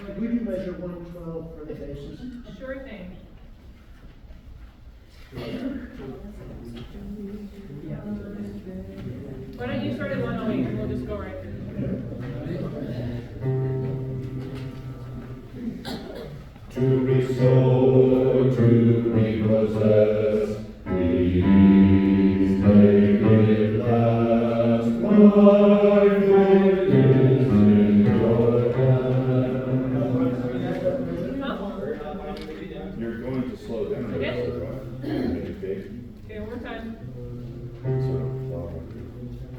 Could we do measure 112 for the basis? Sure thing. Why don't you start at 108 and we'll just go right through. To restore, to repossess, please make it last. My faith is in your hand. You're going to slow down. Okay. Okay. Okay, one more time.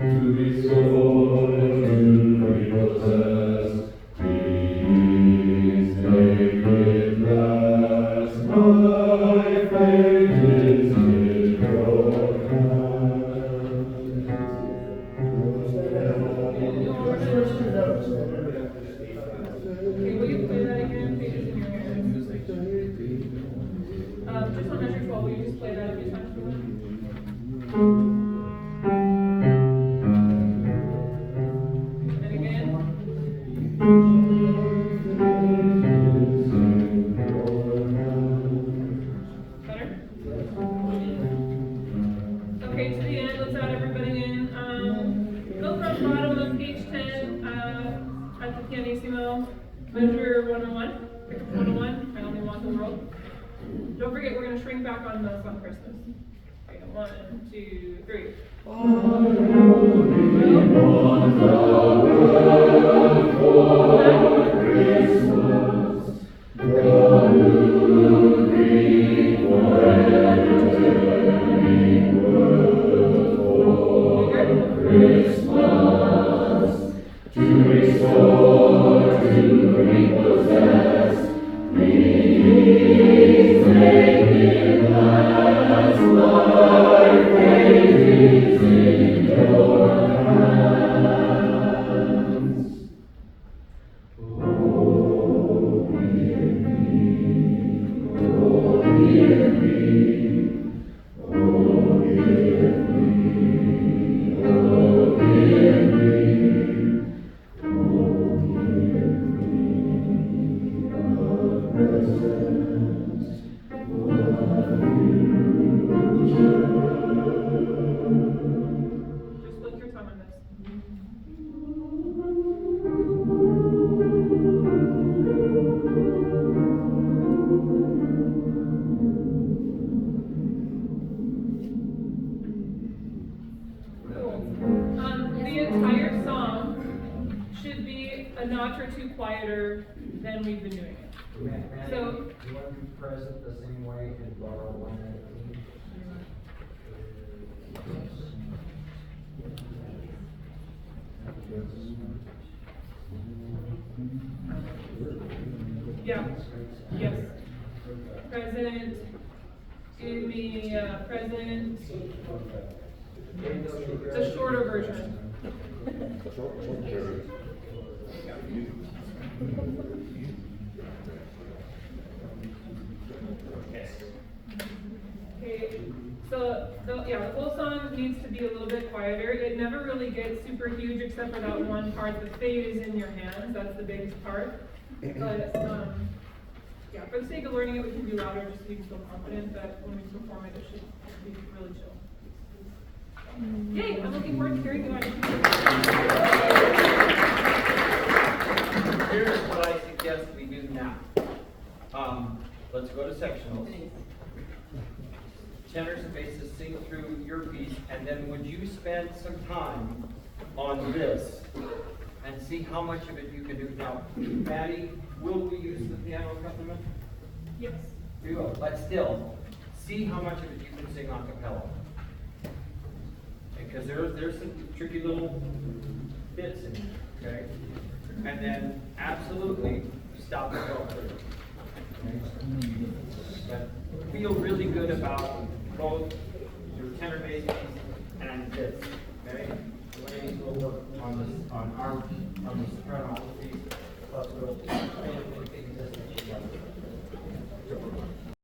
To restore, to repossess, please make it last. My faith is in your hand. First two notes. Okay, will you play that again? Pages in your hand. Just on measure 12, will you just play that a few times for me? And again. Better? Okay, to the end, let's add everybody in. Go from bottom of page 10 at the pianissimo, measure 101. Pick up 101, I only want the world. Don't forget, we're going to shrink back on those on Christmas. Okay, 1, 2, 3. Just lick your tongue on this. a notch or two quieter than we've been doing it. So- you want to be present the same way and borrow one at a Yeah, yes. Present, give me, present, the shorter version. Okay, so, the whole song needs to be a little bit quieter. It never really gets super huge except for that one part. The fade is in your hands, that's the biggest part. But, yeah, for the sake of learning it, we can do louder just so you can feel confident that when we perform it, it should be really chill. Yay, I'm looking forward to hearing you guys. Here's what I suggest we do now. Let's go to sectionals. Tenors and basses, sing through your piece, and then would you spend some time on this and see how much of it you can do? Now, Maddie, will we use the piano accompaniment? Yes. We will, but still, see how much of it you can sing a cappella. Because there's some tricky little bits in it, okay? And then absolutely stop and go. Okay? But feel really good about both your tenor bass and this, okay? Ladies will work on this, on the soprano